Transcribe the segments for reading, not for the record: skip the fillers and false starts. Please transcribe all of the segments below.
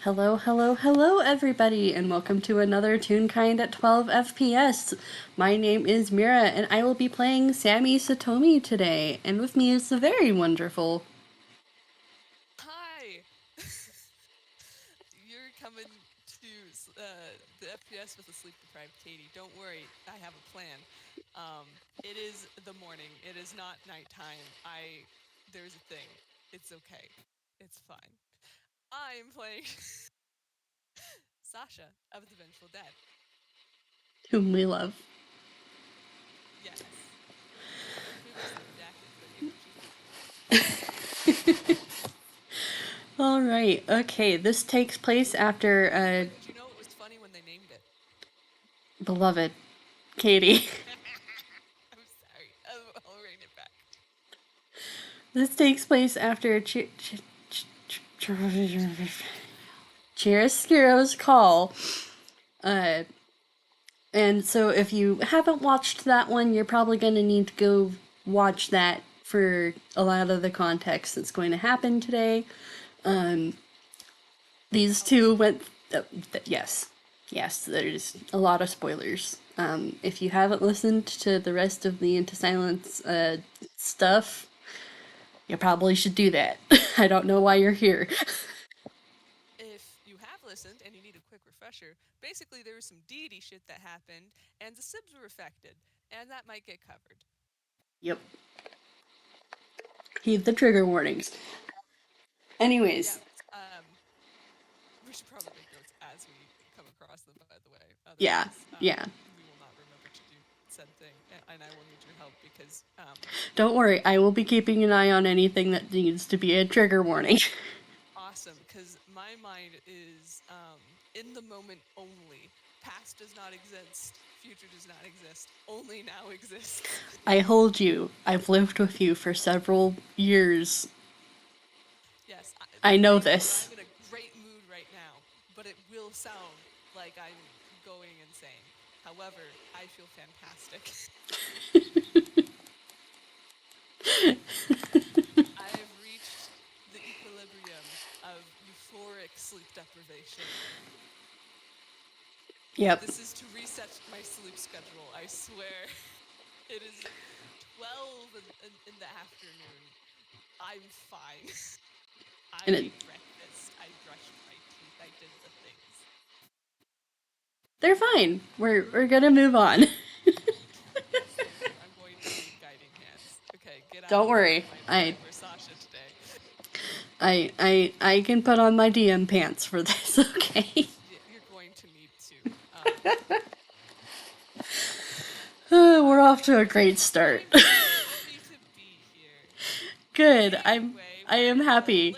Hello, hello, hello, everybody, and welcome to another Toonkind at 12 FPS. My name is Mira, and I will be playing Sammy Satomi today, and with me is the very wonderful. Hi! You're coming to the FPS with a sleep-deprived Katie. Don't worry, I have a plan. It is the morning. It is not nighttime. There's a thing. It's okay. It's fine. I am playing Sasha of the Vengeful Dead. Whom we love. Yes. Previously redacted, but you know, she's my queen. Alright, okay, this takes place after Do you know what was funny when they named it? beloved Katie. I'm sorry. I'll rein it back. This takes place after Chiaroscuro's Call. Uh, And so if you haven't watched that one, you're probably going to need to go watch that for a lot of the context that's going to happen today. These All the two went. spoilers. Yes. Yes, there's a lot of spoilers. If you haven't listened to the rest of the Into Silence stuff, you probably should do that. I don't know why you're here. If you have listened and you need a quick refresher, basically there was some deity shit that happened, and the Sibs were affected, and that might get covered. Yep. Heed the trigger warnings. Yeah, Anyways, we should probably make notes as we come across them, by the way. yeah, Otherwise, yeah. we will not remember to do said thing, and I will need your help because, Don't worry, I will be keeping an eye on anything that needs to be a trigger warning. awesome, because my mind is in the moment only. Past does not exist, future does not exist, only now exists. I hold you. I've lived with you for several years. Yes, I the know thing is, this. I'm in a great mood right now, but it will sound like I'm going insane. However, I feel fantastic. I have reached the equilibrium of euphoric sleep deprivation. Yep. This is to reset my sleep schedule, I swear. It is 12 in the afternoon. I'm fine. I And it, ate breakfast. I brushed my teeth. I did the things. they're fine. We're gonna move on. Yes, thank you. I'm going to need guiding hands. Okay, get out Don't of the way of worry. my I time. We're Sasha today. I can put on my DM pants for this. Okay. You're going to need to. We're I'm off to a great start. I'm so happy to be here. Good. Anyway, I we're am in the happy.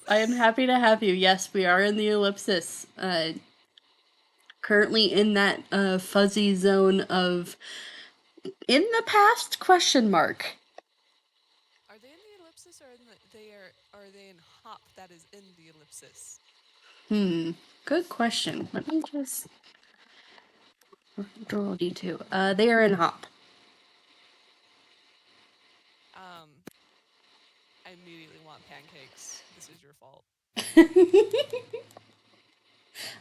I am ellipsis. happy to have you. Yes, we are in the ellipsis. Currently in that fuzzy zone of in the past question mark. Are they in the ellipsis or are they in hop that is in the ellipsis? Good question. Let me just draw D2. They are in hop. Um, I immediately want pancakes. This is your fault.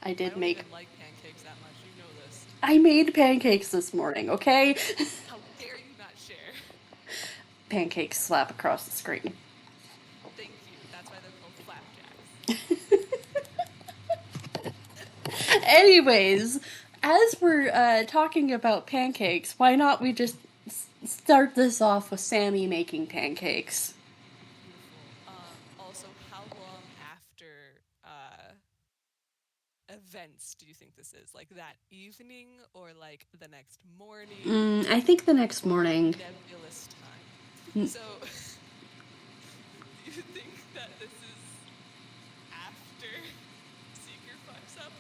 I I did don't make. even like pancakes that much. You know this. I made pancakes this morning, okay? How dare you not share? Pancakes slap across the screen. Thank you. That's why they're called flapjacks. Anyways, as we're talking about pancakes, why not we just start this off with Sammy making pancakes? Beautiful. Also, how long after events do you think this is? Like that evening or like the next morning I think the next or morning. nebulous time? So, do you think that this is after Seeker fucks up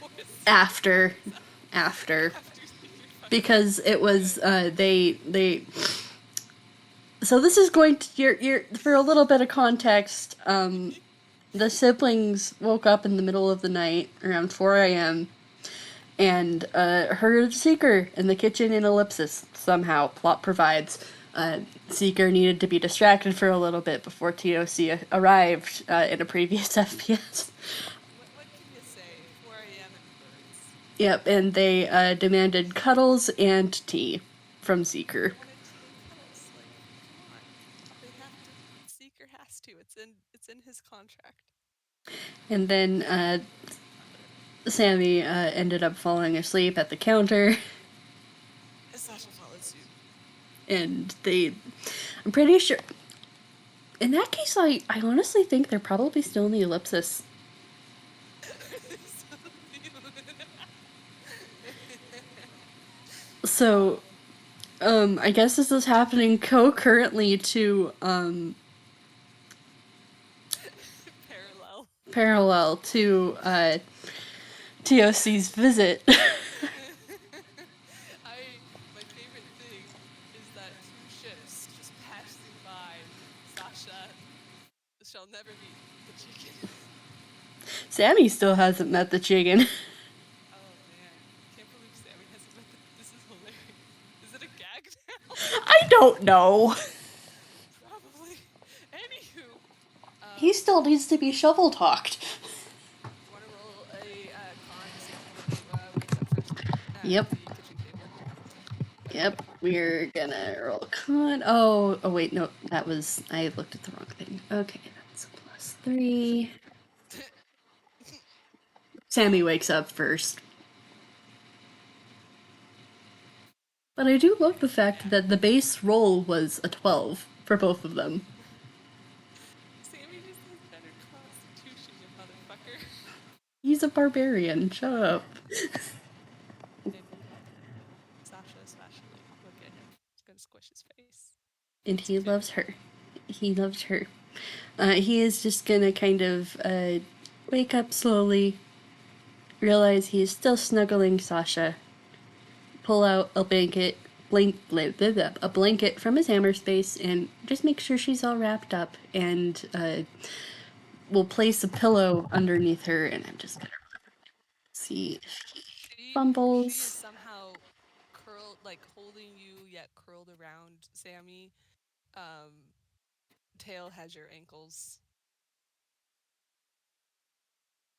or before Seeker After. fucks up? After. After Seeker fucks up. Because it was, Okay. they. So this is going to. You're, for a little bit of context, the siblings woke up in the middle of the night around 4 a.m. and heard Seeker in the kitchen in ellipsis. Somehow, plot provides. Seeker needed to be distracted for a little bit before TOC arrived in a previous FPS. What Yep, and they demanded cuddles and tea from They Seeker. wanted tea and cuddles. Like, come on. They have to. Seeker has to. It's in his contract. And then Sammy ended up falling asleep at the counter, Sasha followed suit. and I'm pretty sure. In that case, I honestly think they're probably still in the ellipsis. So, I guess this is happening concurrently to Parallel. parallel to TOC's visit. My favorite thing is that two ships just passing by. Sasha shall never meet the chicken. Sammy still hasn't met the chicken. Oh man, I can't believe Sammy hasn't met the. This is hilarious. Is it a gag now? I don't know. Probably. Anywho, He still needs to be shovel talked. do you want to roll a con to see who wakes up first at Yep. the kitchen table? Yep. We're gonna roll a con. Oh wait, no, that was I looked at the wrong thing. Okay, that's +3. Sammy wakes up first. But I do love the fact that the base roll was a 12 for both of them. Sammy just has better constitution, you motherfucker. He's a barbarian. Shut up. And he loves it. Sasha especially. Look at him. He's gonna squish his face. And It's he pity. loves her. He loves her. He is just gonna kind of wake up slowly, realize he is still snuggling Sasha, pull out a blanket from his hammer space, and just make sure she's all wrapped up, and will place a pillow underneath her, and I'm just gonna see if he She is fumbles. somehow curled, like holding you yet curled around Sammy. Um, Tail has your ankles.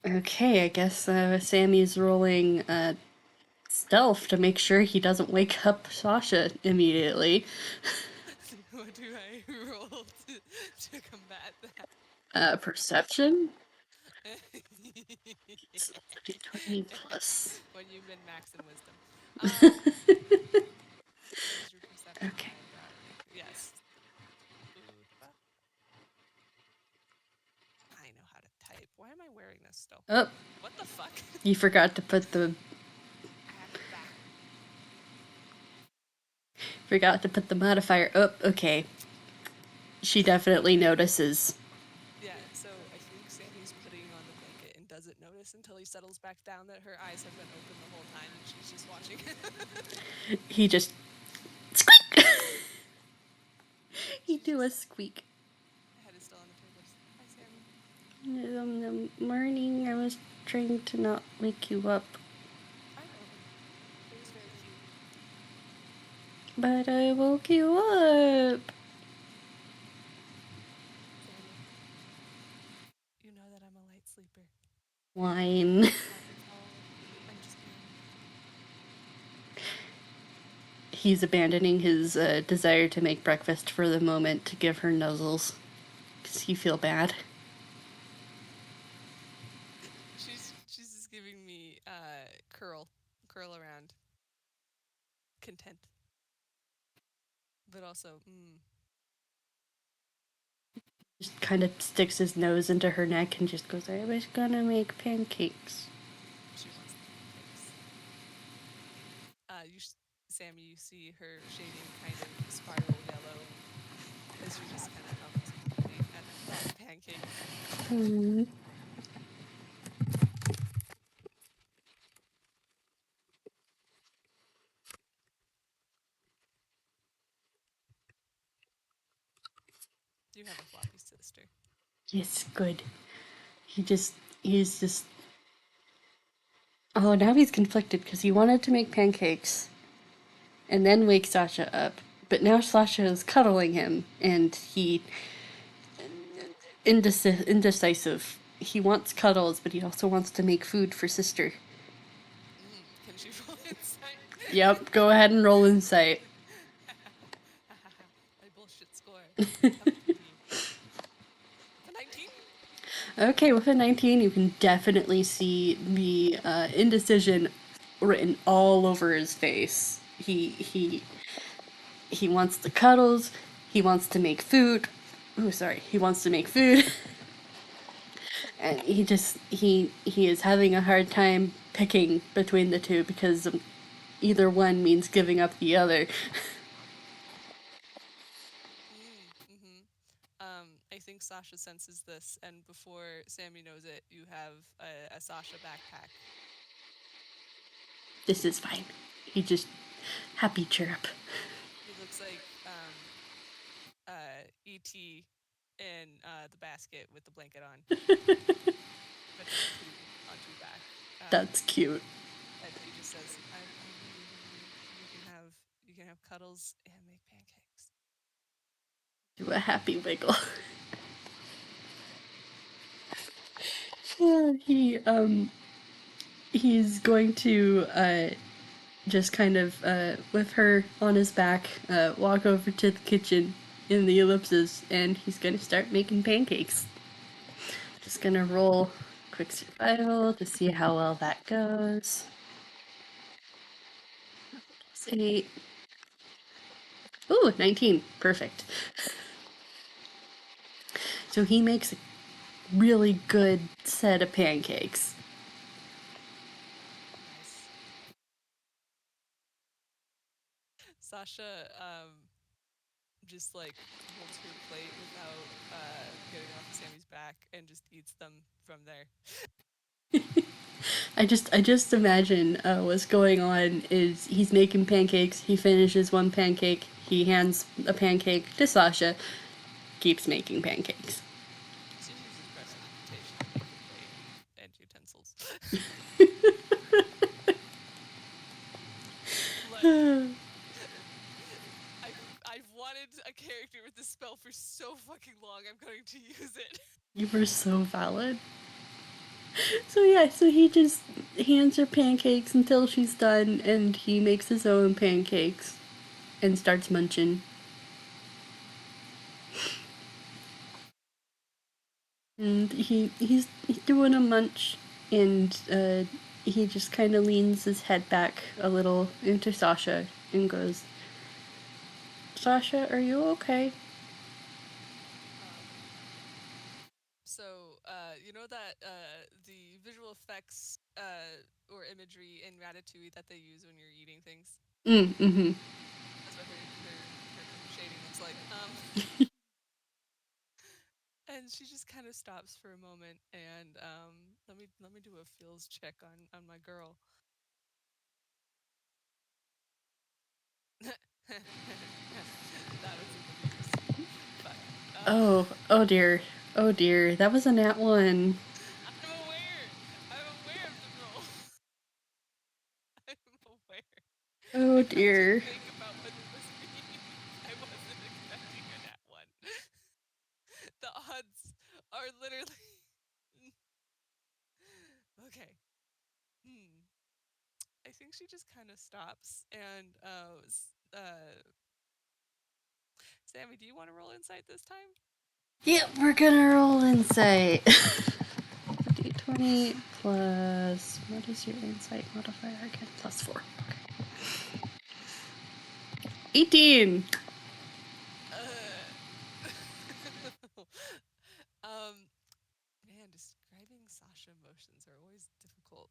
Okay, I guess Sammy's rolling stealth to make sure he doesn't wake up Sasha immediately. What do I roll to combat that? Perception? It's Yeah. D20 plus. When you min max in wisdom. Um, is your perception Okay. high? Yes. I know how to type. Why am I wearing this still? Oh, What the fuck? you forgot to put the modifier up. Okay. She definitely notices. Yeah, so I think Sammy's putting on the blanket and doesn't notice until he settles back down that her eyes have been open the whole time and she's just watching. He just squeak. He She's do a just squeak. head is still on the table. Hi, Sammy. The morning I was trying to not wake you up, I know, honey. It was very cute. but I woke you up. Sammy, you know that I'm a light sleeper. Whine. Not to tell. I'm just being. He's abandoning his desire to make breakfast for the moment to give her nuzzles. Does he feel bad? She's just giving me curl around, content, but also Just kind of sticks his nose into her neck and just goes, I was gonna make pancakes. she wants the pancakes. Sammy, you see her shading kind of spiral yellow as she just kind of hums happily at the thought of pancakes. Hmm. You have a floppy sister. Yes, good. He's just. Oh, now he's conflicted because he wanted to make pancakes and then wake Sasha up. But now Sasha is cuddling him and he. Indecisive. He wants cuddles, but he also wants to make food for sister. should roll insight. Yep, go ahead and roll insight. My bullshit score coming for me. With a 19. Okay, with a 19, you can definitely see the indecision written all over his face. He wants the cuddles. He wants to make food. Oh, sorry. He wants to make food, and he is having a hard time picking between the two because either one means giving up the other. Mm-hmm. I think Sasha senses this, and before Sammy knows it, you have a Sasha backpack. This is fine. He just happy chirp. He looks like E.T. in the basket with the blanket on, but just onto your back. That's cute. And he just says, "I'm really hungry. You can have cuddles and make pancakes." Do a happy wiggle. he he's going to just kind of with her on his back walk over to the kitchen in the ellipses, and he's gonna start making pancakes. Just gonna roll quick survival to see how well that goes. Plus 8. Ooh, 19. Perfect. So he makes a really good set of pancakes. Nice. Sasha just like holds her plate without getting off of Sammy's back and just eats them from there. I just imagine what's going on is he's making pancakes. He finishes one pancake. He hands a pancake to Sasha. Keeps making pancakes. She uses prestidigitation to make her plate and utensils. Like I've wanted a character with this spell for so fucking long. I'm going to use it. You were so valid. So yeah, so he just hands her pancakes until she's done, and he makes his own pancakes and starts munching. And he's doing a munch, and he just kind of leans his head back a little into Sasha and goes, "Sasha, are you okay?" Um, you know that the visual effects or imagery in Ratatouille that they use when you're eating things. Mm-hmm. That's what her shading looks like. And she just kind of stops for a moment and let me do a feels check on my girl. That was in the memes. Fuck. Oh dear. Oh dear. That was a nat one. I'm aware. I'm aware of the roll. I'm aware. Oh I have to dear. think about what this means. I wasn't expecting a nat one. The odds are literally okay. Hmm. I think she just kind of stops and Sammy, do you want to roll insight this time? Yep, we're gonna roll insight. D20 plus. What is your insight modifier again? Plus 4. 18! Uh, um, man, describing Sasha emotions are always difficult.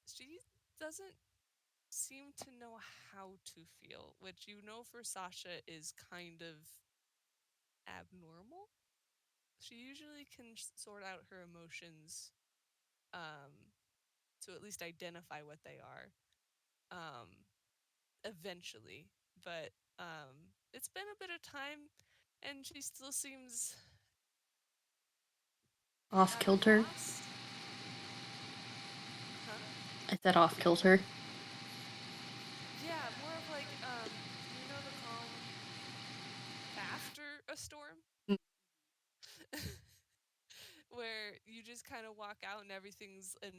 She doesn't seem to know how to feel, which you know for Sasha is kind of abnormal. She usually can sort out her emotions um, to at least identify what they are um, eventually, but it's been a bit of time and she still seems Off at a kilter. loss. Huh? I said off kilter. Yeah, more of like you know the calm after a storm where you just kind of walk out and everything's in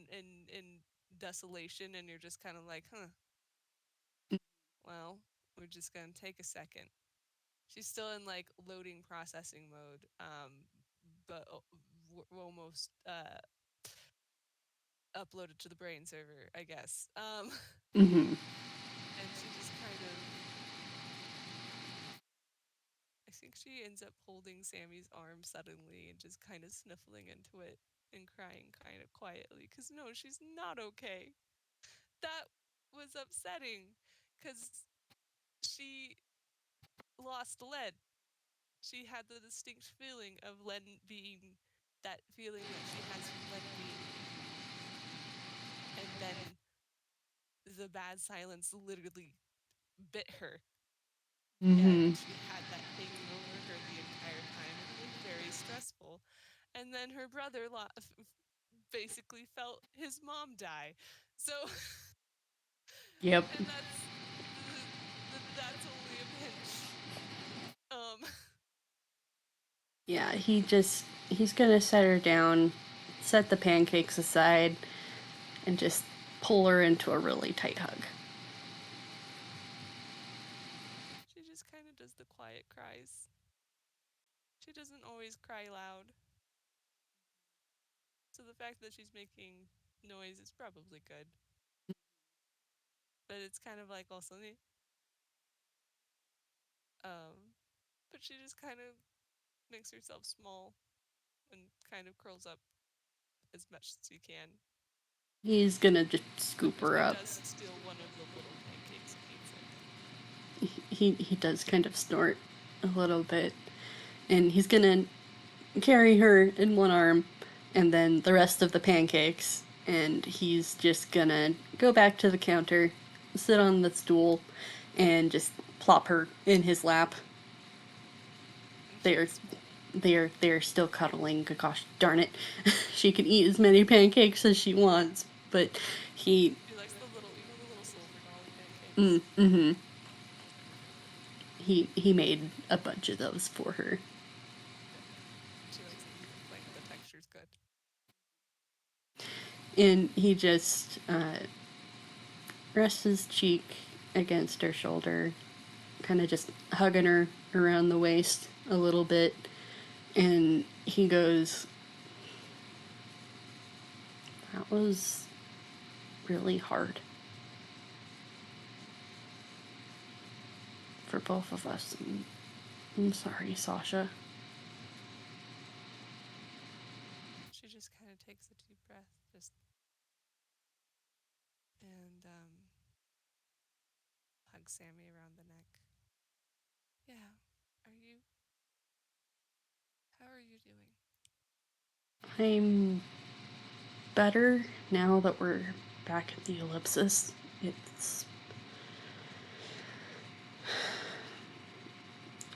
desolation, and you're just kind of like, huh, well, we're just gonna take a second. She's still in like loading processing mode, but we're almost uploaded to the brain server, I guess. Mm-hmm. And she just kind of, I think she ends up holding Sammy's arm suddenly and just kind of sniffling into it and crying kind of quietly because no, she's not okay. That was upsetting because she lost Len. She had the distinct feeling of Len being that feeling that she has from Len being eaten. And then the bad silence literally bit her. Mm-hmm. And she had that hanging over her the entire time, and it was very stressful. And then her brother basically felt his mom die. So, Yep. and that's only a pinch. Um, Yeah, he's gonna set her down, set the pancakes aside, and just pull her into a really tight hug. she just kind of does the quiet cries. She doesn't always cry loud. So the fact that she's making noise is probably good. But it's kind of like also um but she just kind of makes herself small and kind of curls up as much as she can. He's gonna just scoop But her he up. does steal one of the little pancakes and eats it. He does kind of snort a little bit, and he's gonna carry her in one arm, and then the rest of the pancakes, and he's just gonna go back to the counter, sit on the stool, and just plop her in his lap. And They're she's they're still cuddling. Gosh darn it, she can eat as many pancakes as she wants, but he she likes the little, you know, the little silver dollar pancakes. mm-hmm, he made a bunch of those for her. Good. She likes to eat them plain. The texture's good. And he just rests his cheek against her shoulder, kind of just hugging her around the waist a little bit. And he goes, "That was really hard for both of us. I'm sorry, Sasha." She just kind of takes a deep breath, just and hugs Sammy around the neck. Yeah. Are you? How are you doing? I'm better now that we're back at the ellipsis. It's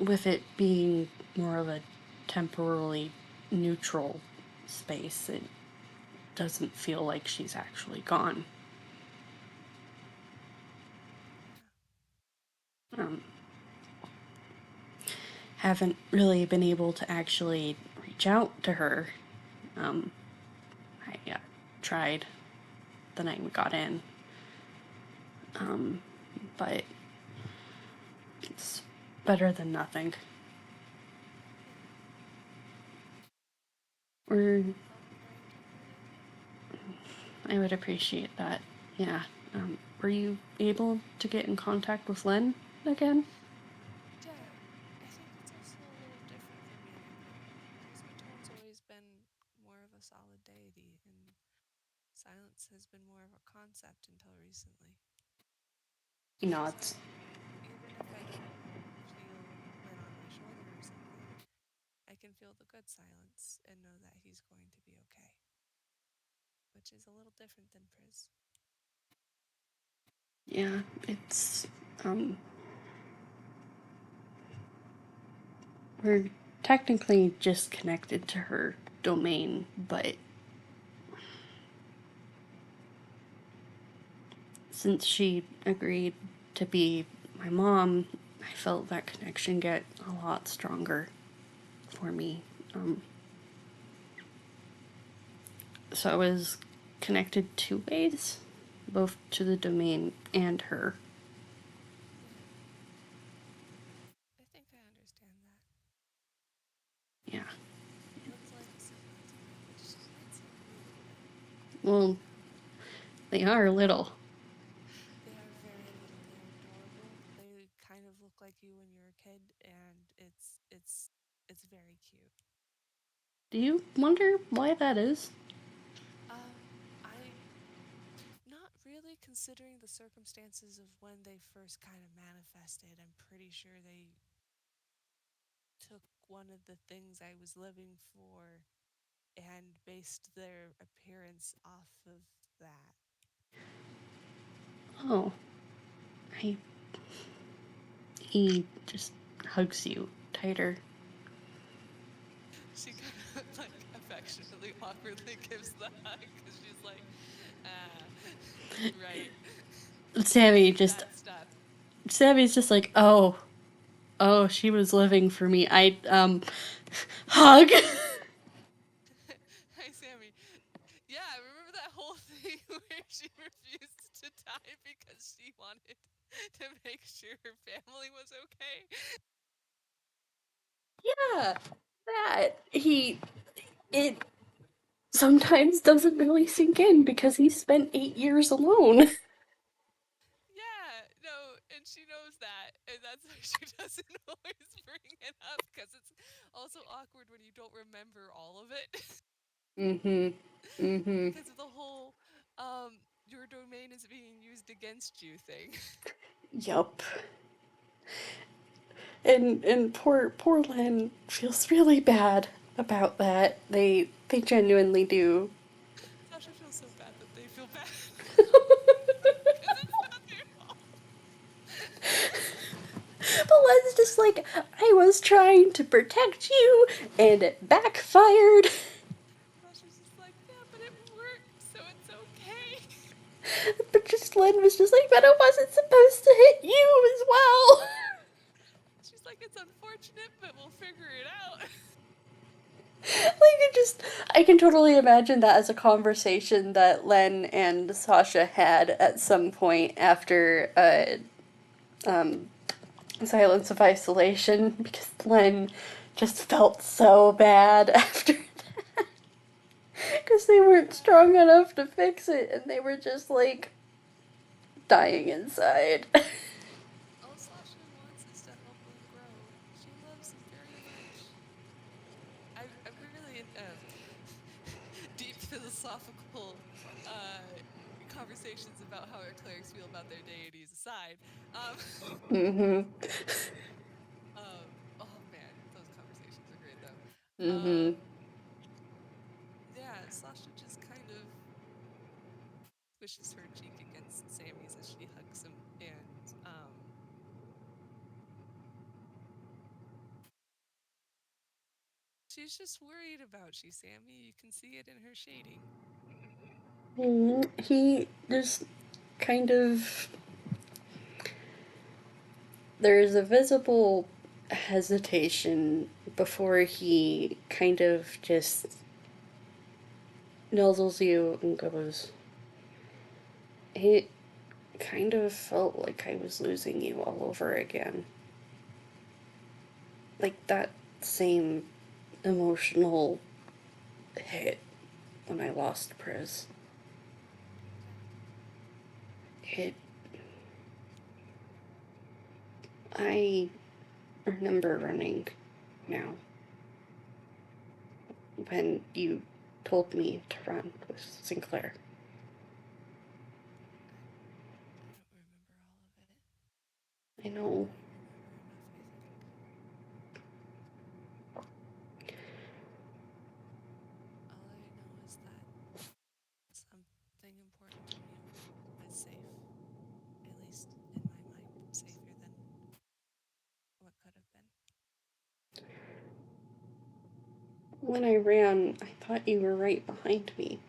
with it being more of a temporarily neutral space, it doesn't feel like she's actually gone. Um, haven't really been able to actually reach out to her. Um, I tried the night we got in, but it's better than nothing. Yeah. We're, I'll be praying to her that I would appreciate that. Yeah. Were you able to get in contact with Len again? yeah, I think it's also a little different for me right now. Twisby always been more of a solid deity, and silence has been more of a concept until recently. Nods. So even if I don't feel Len on my shoulder or something, I can feel the good silence and know that he's going to be okay, which is a little different than Priz. Yeah, it's um we're technically just connected to her domain, but since she agreed to be my mom, I felt that connection get a lot stronger for me. Um, so I was connected two ways. both to the domain and her. Yeah, I think I understand that. Yeah. One's life is so not to know, but she might seem a little bit. Well, they are little. They are very little. They are adorable. They kind of look like you when you're a kid, and it's very cute. Do you wonder why that is? I not really considering the circumstances of when they first kind of manifested. I'm pretty sure they took one of the things I was living for and based their appearance off of that. Oh, I, he just hugs you tighter. She kind of like affectionately, awkwardly gives the hug because she's like, ah, right. Sammy just That stuff. Sammy's just like, oh, she was living for me. Hug. Hi, Sammy. Yeah, remember that whole thing where she refused to die because she wanted to make sure her family was okay? Yeah, that it sometimes doesn't really sink in because he spent 8 years alone. Yeah, no, and she knows that, and that's why she doesn't always bring it up because it's also awkward when you don't remember all of it Mm-hmm. Mm-hmm. because of the whole your domain is being used against you thing. Yup. And poor Len feels really bad about that. They genuinely do. Sasha feels so bad that they feel bad because it's not their fault. But Len's just like, I was trying to protect you, and it backfired. Sasha's just like, yeah, but it worked, so it's okay. But just Len was just like, but it wasn't supposed to hit you as well. She's like, it's unfortunate, but we'll figure it out. I can totally imagine that as a conversation that Len and Sasha had at some point after Silence of Isolation, because Len just felt so bad after that. Because they weren't strong enough to fix it, and they were just like dying inside. All Sasha wants is to help Lynn grow. She loves him very much. I'm really in deep philosophical uh, conversations about how our clerics feel about their deities aside. Um, Mm-hmm. oh man, those conversations are great though. Mm-hmm. Um, yeah, Sasha just kind of squishes her cheek against Sammy's as she hugs him, and she's just worried about you, Sammy. You can see it in her shading. He just kind of. There's a visible hesitation before he kind of just nuzzles you and goes, it kind of felt like I was losing you all over again. Like that same emotional hit when I lost Priz. It. I remember running now when you told me to run with Sinclair. I don't remember all of it. I know. I don't remember enough, I think. All I know is that something important to me was safe, at least in my mind, safer than what could have been. When I ran, I thought you were right behind me.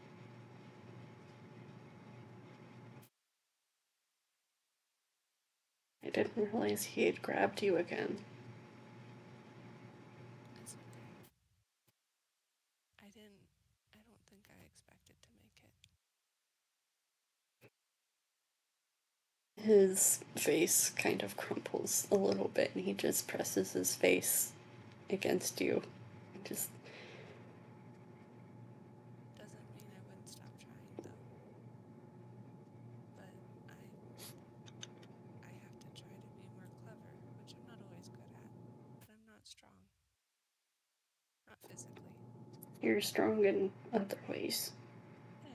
I didn't realize he had grabbed you again. It's okay. I didn't, I don't think I expected to make it. His face kind of crumples a little bit, and he just presses his face against you. Just Doesn't mean I wouldn't stop trying, though. But I have to try to be more clever, which I'm not always good at. But I'm not strong. Not physically. you're strong in other ways. Yeah.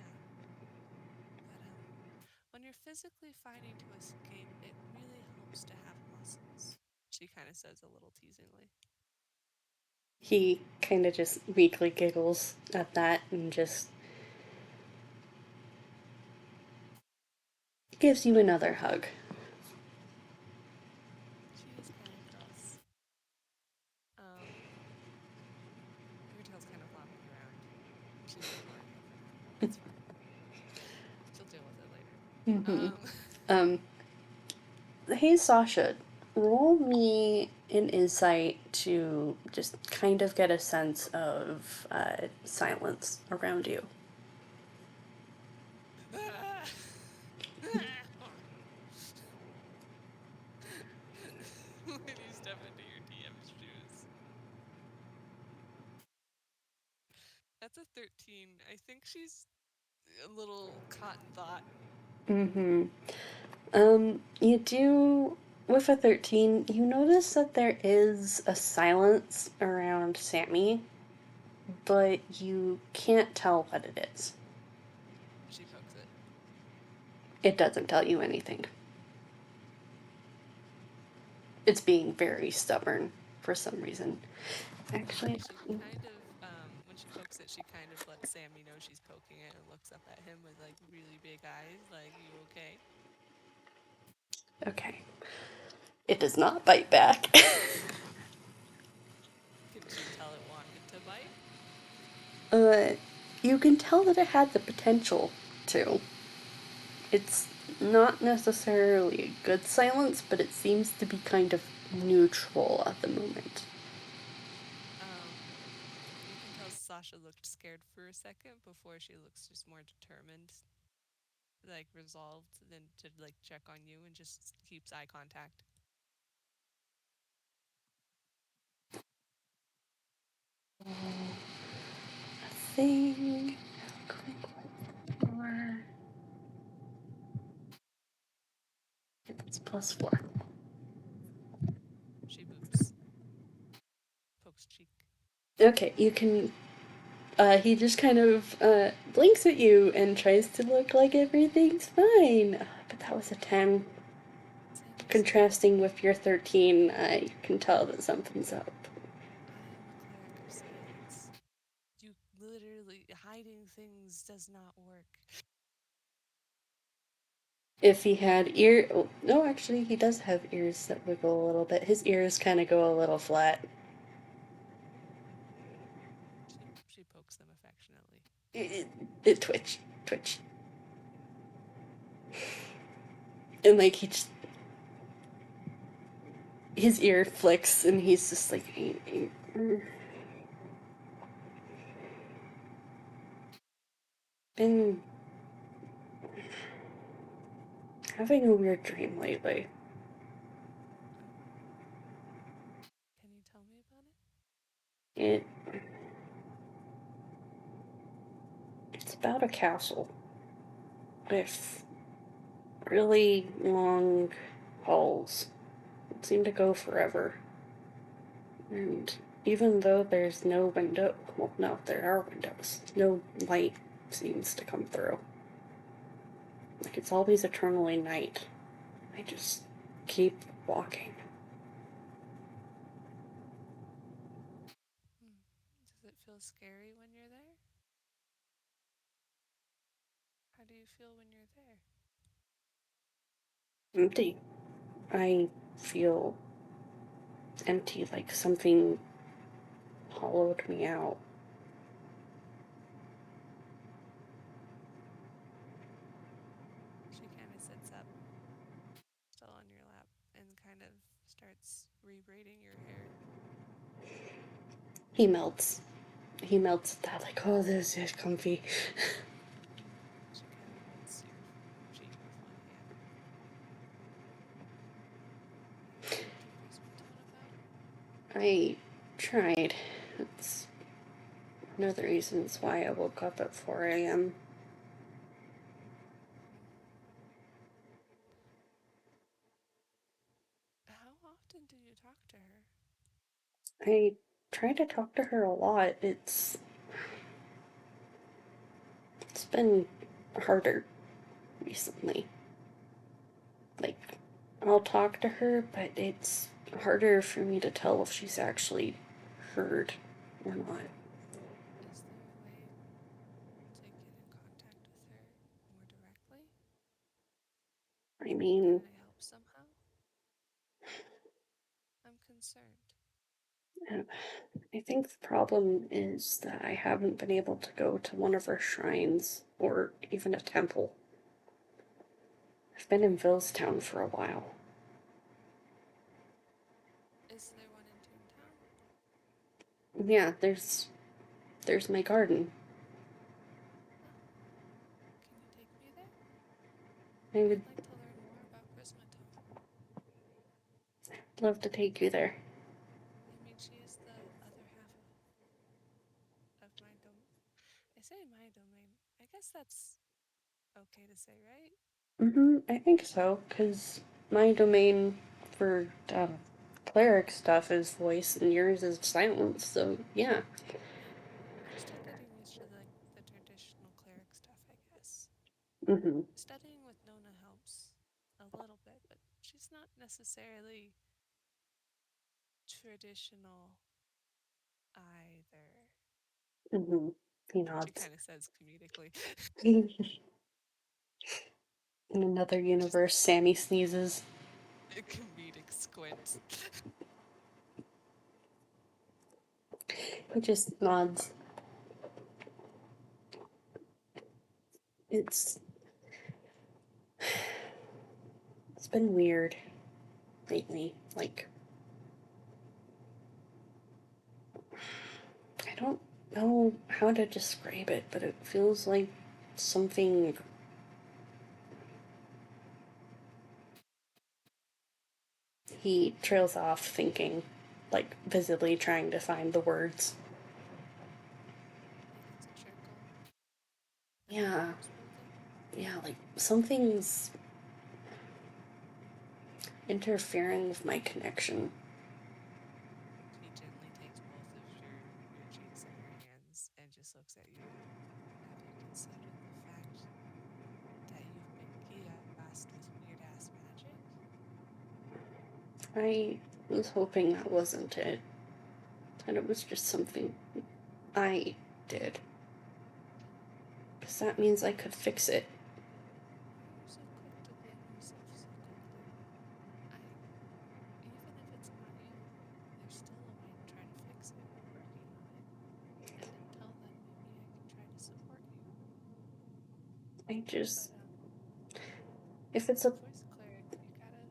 But when you're physically fighting to escape, it really helps to have muscles. She kind of says a little teasingly. He kind of just weakly giggles at that and just gives you another hug. She is kind of gross. Her tail's kind of flopping around. She's ignoring you for now. It's fine. She'll deal with it later. Mm-hmm. Um, Hey Sasha, roll me an insight to just kind of get a sense of silence around you. when you step into your DM's shoes. That's a 13. I think she's a little caught in thought. Mm-hmm. You do, with a 13, you notice that there is a silence around Sammy, but you can't tell what it is. She pokes it. It doesn't tell you anything. It's being very stubborn for some reason. Actually, She kind of, when she pokes it, she kind of lets Sammy know she's poking it and looks up at him with like really big eyes, like, you okay? okay. It does not bite back. Can she tell it wanted to bite? uh, you can tell that it had the potential to. It's not necessarily a good silence, but it seems to be kind of neutral at the moment. You can tell Sasha looked scared for a second before she looks just more determined, like resolved, than to like check on you and just keeps eye contact. Thing. More. It's +4. She boops, pokes cheek. Okay, you can. He just kind of blinks at you and tries to look like everything's fine. But that was a 10. Sammy says, Contrasting with your 13, I can tell that something's up. I am a cleric of silence. You literally, hiding things does not work. If he had ear. Oh, no, actually, he does have ears that wiggle a little bit. His ears kind of go a little flat. She pokes them affectionately. It twitch. And like he just. His ear flicks and he's just like. Been having a weird dream lately. Oh, can you tell me about it? It. It's about a castle with really long halls that seem to go forever. And even though there's no window, well, no, there are windows, no light seems to come through. Like it's always eternally night. I just keep walking. Does it feel scary when you're there? How do you feel when you're there? Empty. I feel empty, like something hollowed me out. She kind of sits up, still on your lap, and kind of starts re-braiding your hair. He melts. He melts at that, like, oh, this is comfy. She kind of holds your cheek with one hand. I tried. It's one of the reasons why I woke up at 4 a.m. How often do you talk to her? I try to talk to her a lot. It's been harder recently. Like, I'll talk to her, but it's harder for me to tell if she's actually heard or not. Is there a way to get in contact with her more directly? I Can mean, I help somehow? I'm concerned. I think the problem is that I haven't been able to go to one of her shrines or even a temple. I've been in Villestown for a while. Is there one in Toontown? Yeah, there's my garden. Oh, can you take me there? I would I'd like to learn more about Prismatome. love to take you there. I mean, she is the other half of my dom. I say my domain. I guess that's okay to say, right? I think so, because my domain for cleric stuff is voice and yours is silence, so yeah. Yeah. I'm still getting used to like the traditional cleric stuff, I guess. hmm Studying with Nona helps a little bit, but she's not necessarily traditional either. hmm He She nods. kind of says comedically. In another Just universe, Sammy sneezes. a comedic squint. He just nods. It's it's been weird lately. Like, I don't know how to describe it, but it feels like something. He trails off thinking, like visibly trying to find the words. Like it's a trickle and the Yeah, world's moving. yeah, like something's interfering with my connection. She gently takes both of your cheeks in her hands and just looks at you. Have you considered the fact that you've been geassed with weird ass magic? I was hoping that wasn't it, that it was just something I did. Because that means I could fix it. Why are you so quick to blame yourself so quickly? I, even if it's not you, there's still a way to try to fix it. We're working on it. And until then, maybe I can try to support you. I But just. If it's a. as a voice cleric, you gotta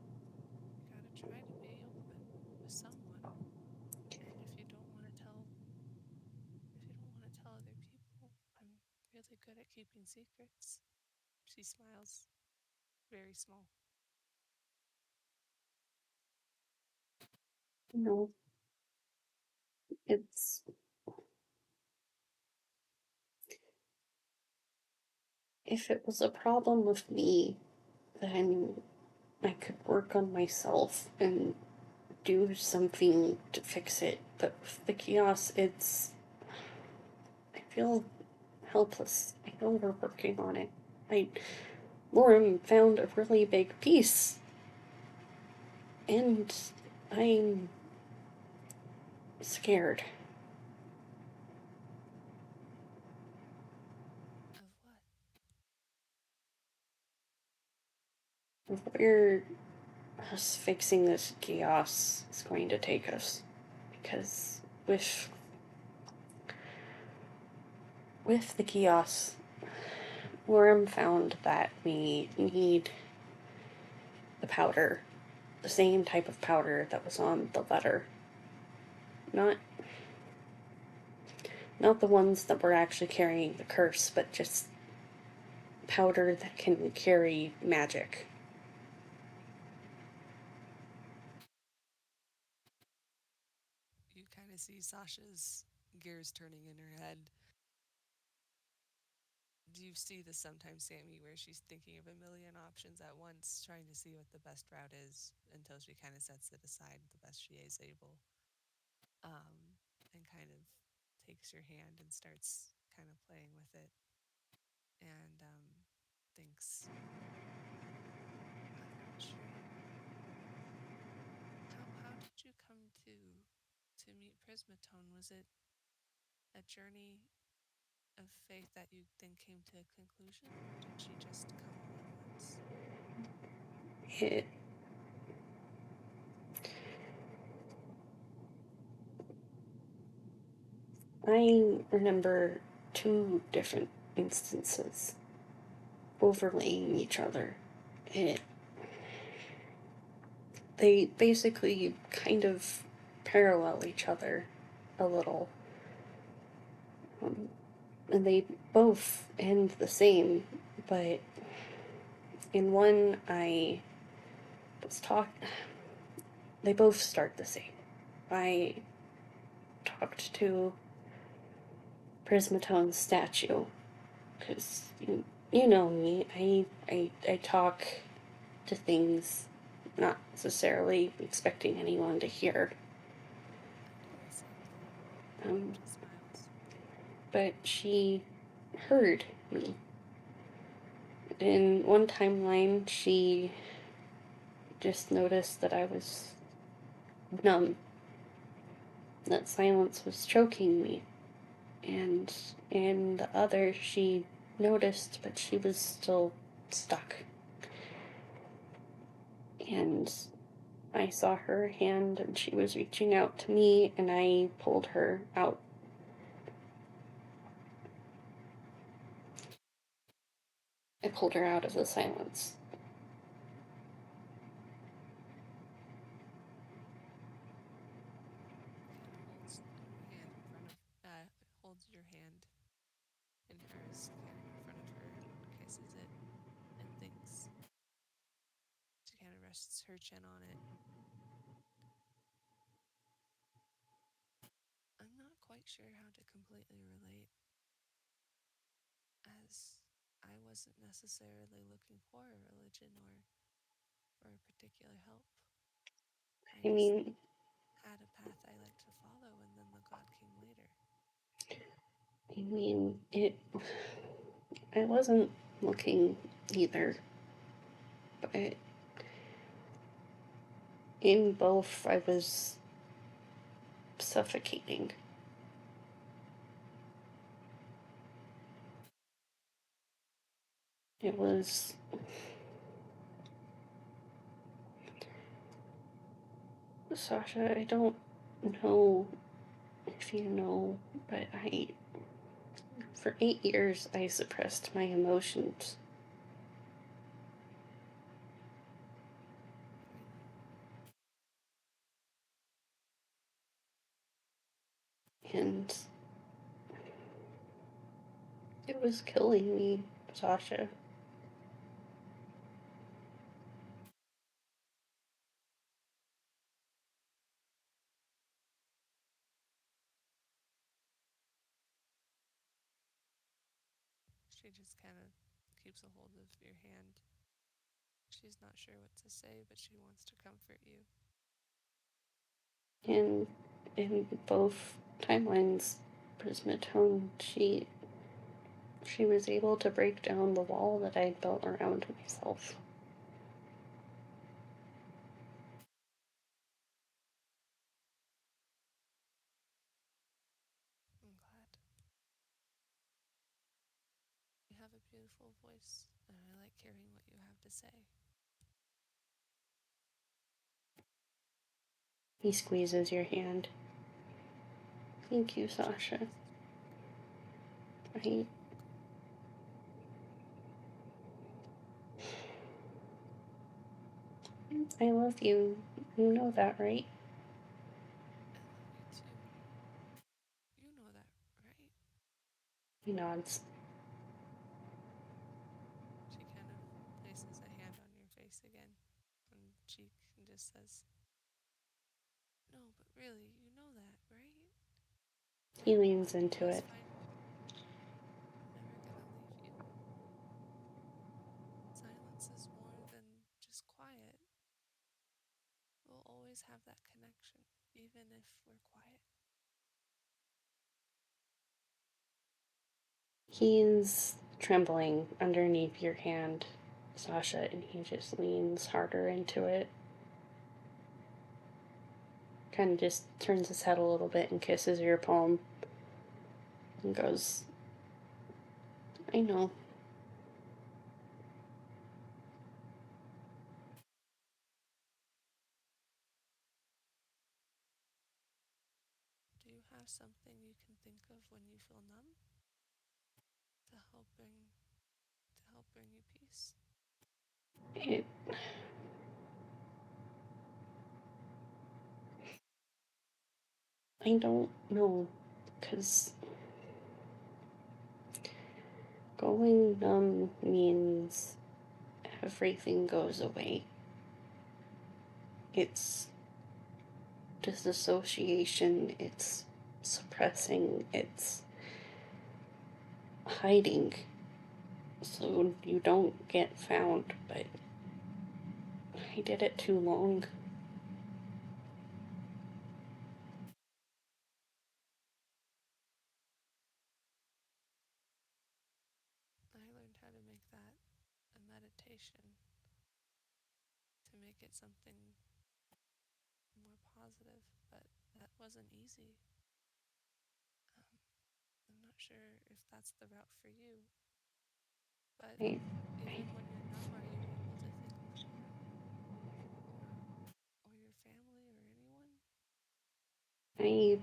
try to be open with someone. And if you don't want to tell other people, I'm really good at keeping secrets. She smiles, very small. You know, it's. If it was a problem with me, then I could work on myself and do something to fix it. But with the chaos, it's. I feel helpless. I know we're working on it. I. Lauren found a really big piece, and I'm scared. Of what? Where us fixing this chaos is going to take us. Because with the chaos, Worm found that we need the powder, the same type of powder that was on the letter. Not not the ones that were actually carrying the curse, but just powder that can carry magic. see Sasha's gears turning in her head. Do you see this sometimes, Sammy, where she's thinking of a million options at once, trying to see what the best route is until she kind of sets it aside the best she is able, um, and kind of takes your hand and starts kind of playing with it and thinks, I'm not sure. How did you come to meet Prismatone? Was it a journey of faith that you then came to a conclusion, or did she just come all at once? It, I remember two different instances overlaying each other. It, they basically kind of parallel each other a little. And they both end the same, but in one I was they both start the same. I talked to Prismatone's statue because you know me. I talk to things, not necessarily expecting anyone to hear. I do the same thing. Um, She smiles. but she heard me. In one timeline, she just noticed that I was numb, that silence was choking me. And in the other, she noticed, but she was still stuck. And I saw her hand, and she was reaching out to me, and I pulled her out. I pulled her out of the silence. Kind of holds her hand in front of, holds your hand in hers, kind of in front of her, kisses it, and thinks. She kind of rests her chin on it. I'm not quite sure how to completely relate, as I wasn't necessarily looking for a religion or for a particular help. I I just mean, had a path I liked to follow, and then the God came later. it. I wasn't looking either, but in both, I was suffocating. It was. Sasha, I don't know if you know, but for 8 years, I suppressed my emotions. I know. And it was killing me, Sasha. She just kind of keeps a hold of your hand. She's not sure what to say, but she wants to comfort you. And in both timelines, Prismatone, she was able to break down the wall that I'd built around myself. I'm glad. You have a beautiful voice, and I like hearing what you have to say. He squeezes your hand. Thank you, She Sasha. squeezes your hand. I, You're welcome. I love you. You know that, right? I love you too. You know that, right? He nods. She kind of places a hand on your face again, on cheek, and just says, no, but really, you know that, right? He leans into That's it. fine. I'm never gonna leave you. Silence is more than just quiet. We'll always have that connection, even if we're quiet. He's trembling underneath your hand, Sasha, and he just leans harder into it. Kind of just turns his head a little bit and kisses your palm and goes, I know. Do you have something you can think of when you feel numb to help bring you peace? It, I don't know, because going numb means everything goes away. It's disassociation, it's suppressing, it's hiding so you don't get found, but I did it too long. I learned how to make that a meditation, to make it something more positive, but that wasn't easy. Um, I'm not sure if that's the route for you, but I, even when you're numb, are you able to think of Mira or your family or anyone? I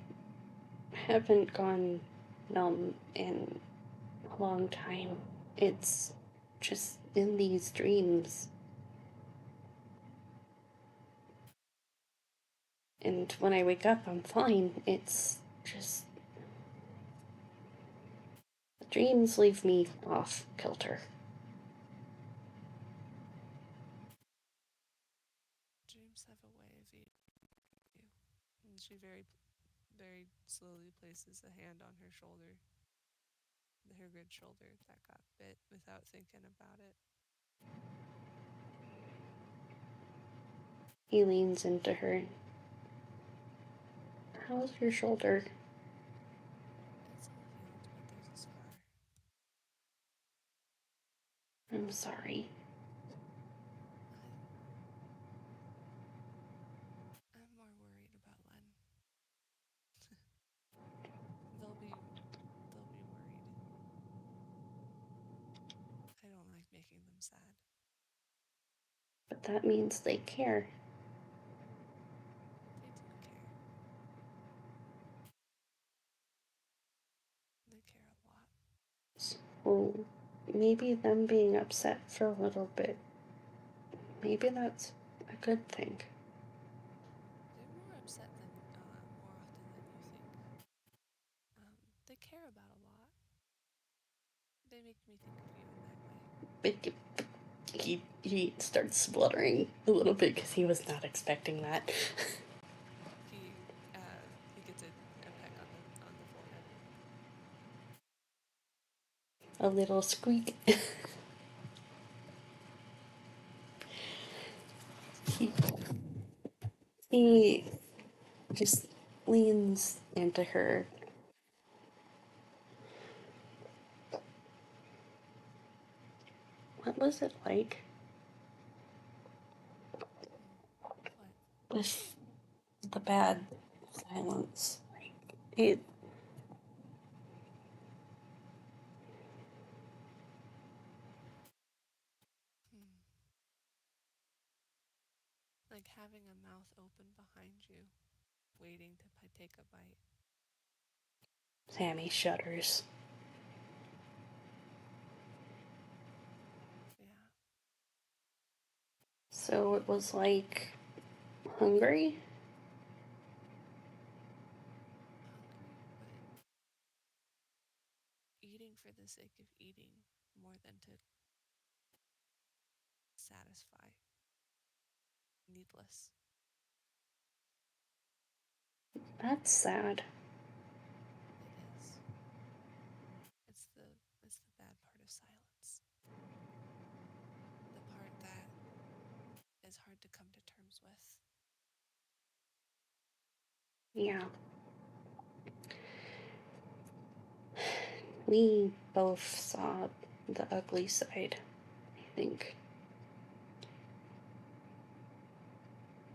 haven't gone numb in a long time. It's just in these dreams. And when I wake up, I'm fine. It's just. The dreams leave me off kilter. Dreams have a way of eating you. And she very slowly places a hand on her shoulder, her good shoulder that got bit without thinking about it. He leans into her. How's your shoulder? It's all healed, but there's a scar. I'm sorry. I, I'm more worried about Len. they'll be they'll be worried. I don't like making them sad. But that means they care. They do care. They care a lot. So maybe them being upset for a little bit, maybe that's a good thing. They're more upset than more often than you think. They care about a lot. They make me think of you in that way. But he starts spluttering a little bit because he was not expecting that. He gets a peck on the forehead. A little squeak. he, he just leans into her. What was it like What? with the bad silence? It Hmm. Like having a mouth open behind you, waiting to take a bite. Sammy shudders. Yeah. So it was like hungry? Hungry, but eating for the sake of eating more than to satisfy. Needless. That's sad. It is hard to come to terms with. Yeah. We both saw the ugly side, I think,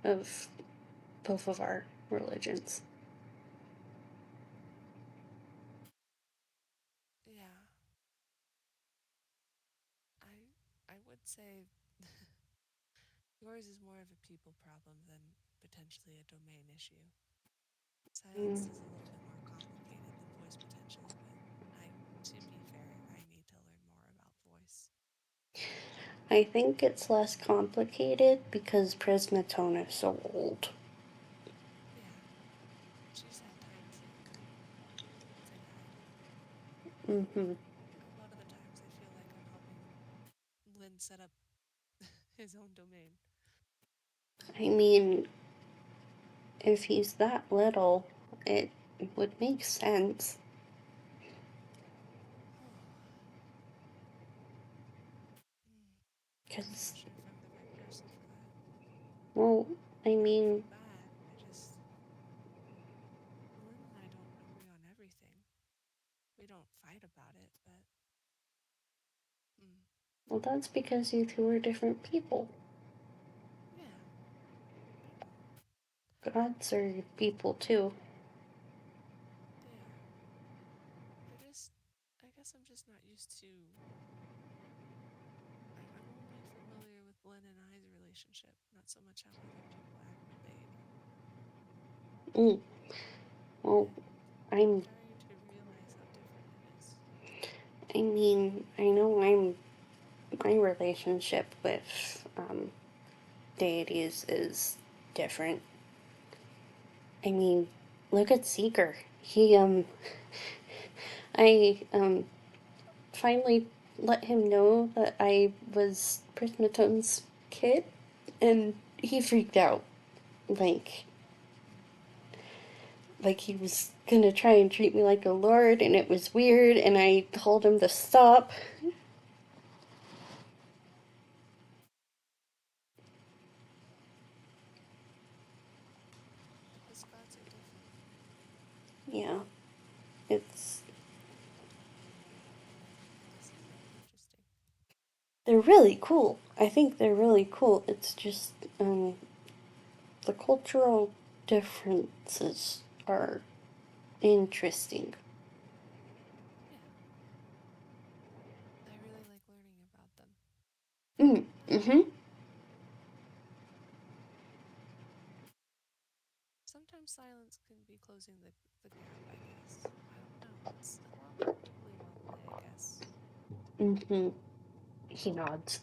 of both of our religions. Yeah, I would say yours is more of a people problem than potentially a domain issue. Mm, Silence is a little bit more complicated than voice potentially, but to be fair, I need to learn more about voice. I think it's less complicated because Prismatone is so old. Yeah, she's had time to guide. Mm-hmm. A lot of the times I feel like I'm helping Lynn set up his own domain. I mean, if he's that little, it would make sense. Oh, I'm not Because, sure if I'm the right person for that. well, I I don't mean, feel bad. Lynn and I don't agree on everything. We don't fight about it, but mm, well, that's because you two are different people. yeah, I know Gods are people too. they are. I guess I'm just not used to. I'm only familiar with Lynn and I's relationship, not so much how other people act with deity. Mm. Well, And I'm I'm. starting to realize how different it is. I mean, I know my relationship with deities is different. I mean, look at Seeker. I finally let him know that I was Prismatone's kid, and he freaked out. Like, like he was gonna try and treat me like a lord, and it was weird, and I told him to stop. Because gods are different. Yeah, it's I need to learn more about them. It does seem really interesting. they're really cool. I think they're really cool. It's just the cultural differences are interesting. Yeah, I really like learning about them. Mm, mm-hmm. Sometimes silence can be closing the gap, I guess. I don't know. It's a lot more wibbly wobbly, I guess. Mm-hmm. He nods.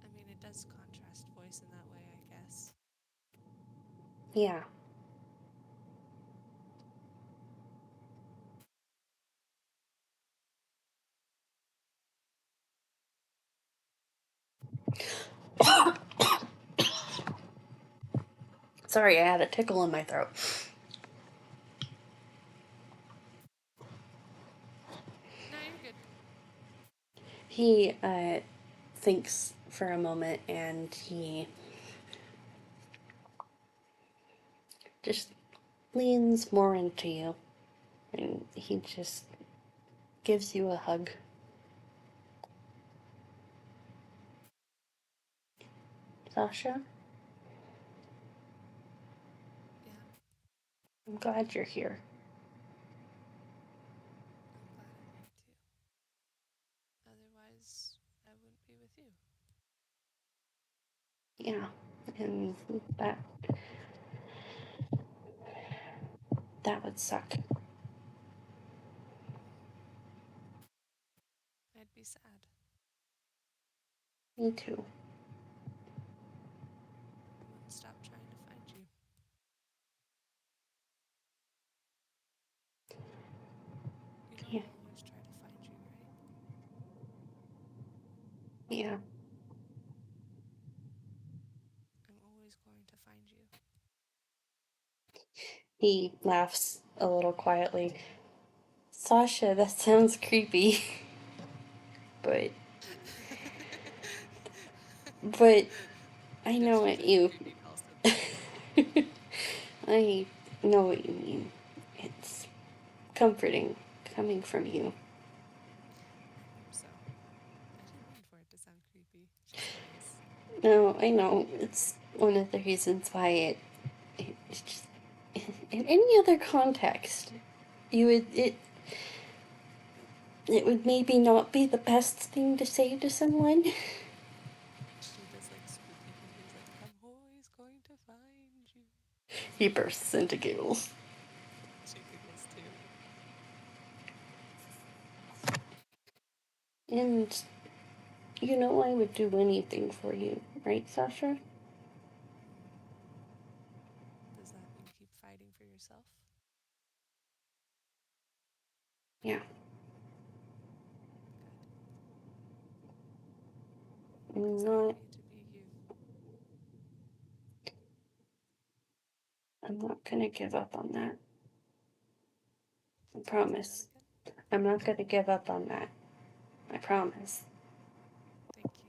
I mean, it does contrast voice in that way, I guess. Yeah. Sorry, I had a tickle in my throat. No, you're good. He thinks for a moment and he just leans more into you. And he just gives you a hug. Sasha, Yeah, I'm glad you're here. I'm glad I'm here too. Otherwise, I wouldn't be with you. Yeah. And that that would suck. I'd be sad. Me too. I wouldn't stop trying to find you. You know Yeah. I'll always try to find you, right? Yeah. I'm always going to find you. He laughs a little quietly. Sasha, that sounds creepy. but but I If know she's what in the you. creepy call sibling. I know what you mean. It's comforting coming from you. I hope so. I didn't mean for it to sound creepy. Just nice. No, I know. It's one of the reasons why it's just in any other context, you would it would maybe not be the best thing to say to someone. She does like spooky fingers, like, I'm always going to find you. He bursts into giggles. She giggles too. And you know I would do anything for you, right, Sasha? Hmm. Does that mean keep fighting for yourself? Yeah. Good. Because I'm I not want you to be you. I'm not gonna give up on that. I Sorry, say that promise. again. I'm not gonna give up on that. I promise. Thank you.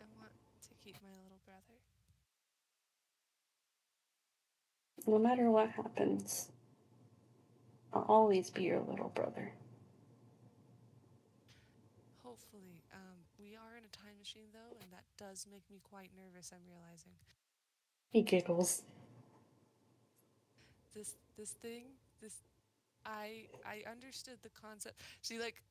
I want to keep my little brother. No matter what happens, I'll always be your little brother. Hopefully. We are in a time machine though, and that does make me quite nervous, I'm realizing. He giggles. This thing, this I understood the concept. She like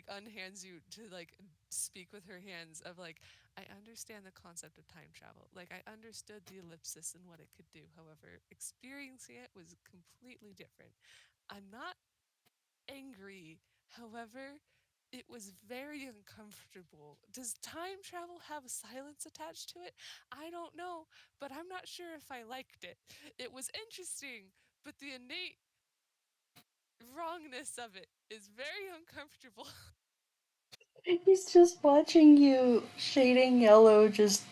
unhands you to like speak with her hands of like I understand the concept of time travel. Like I understood the ellipsis and what it could do. However, experiencing it was completely different. I'm not angry. However, it was very uncomfortable. Does time travel have silence attached to it? I don't know, but I'm not sure if I liked it. It was interesting, but the innate wrongness of it is very uncomfortable. He's just watching you shading yellow, just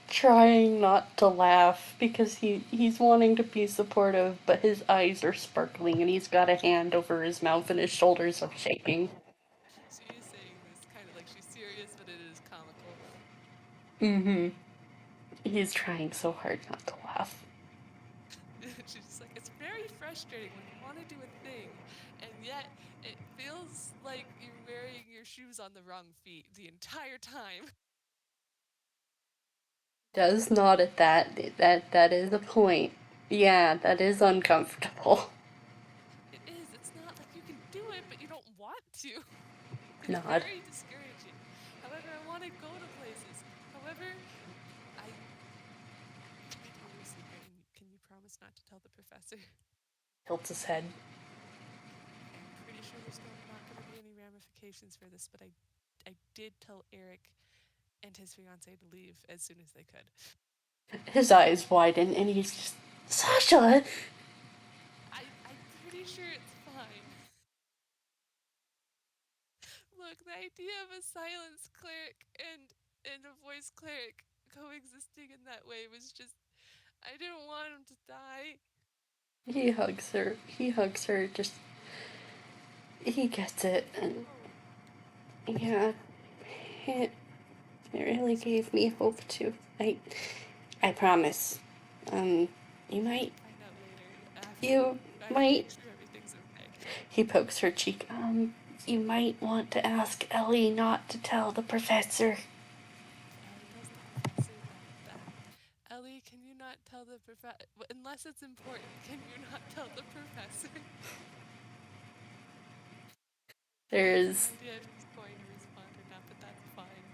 trying not to laugh because he's wanting to be supportive, but his eyes are sparkling and he's got a hand over his mouth and his shoulders are shaking. She is saying this kind of like she's serious, but it is comical. Mm-hmm. He's trying so hard not to laugh. She's just like, it's very frustrating when you want to do a thing, and yet it feels like you're wearing your shoes on the wrong feet the entire time. Does nod at that. That is a point. Yeah, that is uncomfortable. It is. It's not like you can do it, but you don't want to. It's Nod. very discouraging. However, I want to go to places. However, I can I tell you a secret, and can you promise not to tell the professor? Tilts his head. Okay, I'm pretty sure there's not going to be any ramifications for this, but I did tell Eric and his fiance to leave as soon as they could. His eyes widen and he's just, Sasha! I'm pretty sure it's fine. Look, the idea of a silence cleric and a voice cleric coexisting in that way was just I didn't want him to die. He hugs her. He hugs her, just. He gets it. Give me And hope. yeah, it, it really So what gave me is hope it? too. I promise. Um, you We might. can find out later after You I might. make sure everything's okay. He pokes her cheek. You might want to ask Ellie not to tell the professor. If Ellie tells the professor that Ellie, can you not tell the professor unless it's important? Can you not tell the professor? I have no There's. idea if he's going to respond or not, but that's fine.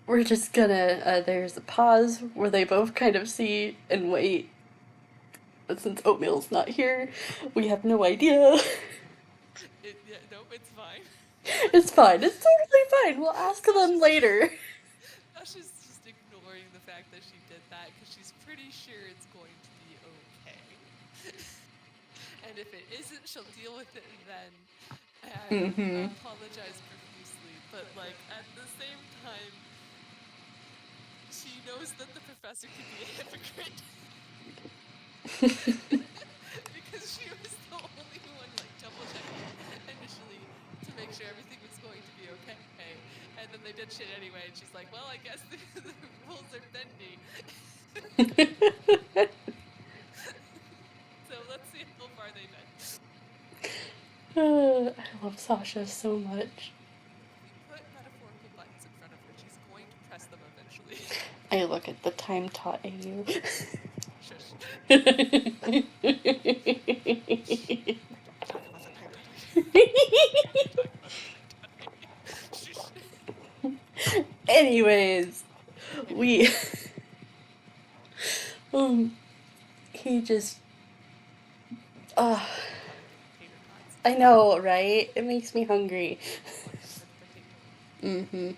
We're just gonna. There's a pause where they both kind of see and wait. But since Oatmeal's not here, we have no idea. Yeah, nope, it's fine. It's fine. It's totally fine. We'll ask them Sasha's later. Sasha's just ignoring the fact that she did that because she's pretty sure it's going to be okay. And if it isn't, she'll deal with it then and Mm-hmm. apologize profusely. But like at the same time, she knows that the professor could be a hypocrite because she was the only one like double checking initially to make sure everything was going to be okay. And then they did shit anyway, and she's like, well, I guess the rules are bendy. So let's see how far they bend. I love Sasha so much. If you put metaphorical buttons in front of her, she's going to press them eventually. I look at the time taught AU. Shush. Don't talk about the time tutting. Don't talk about the time tutting. Shush. Anyways, Anyways, we um he just tater tots. I know, right? It makes me hungry. Looking for the potato. Mm-hmm.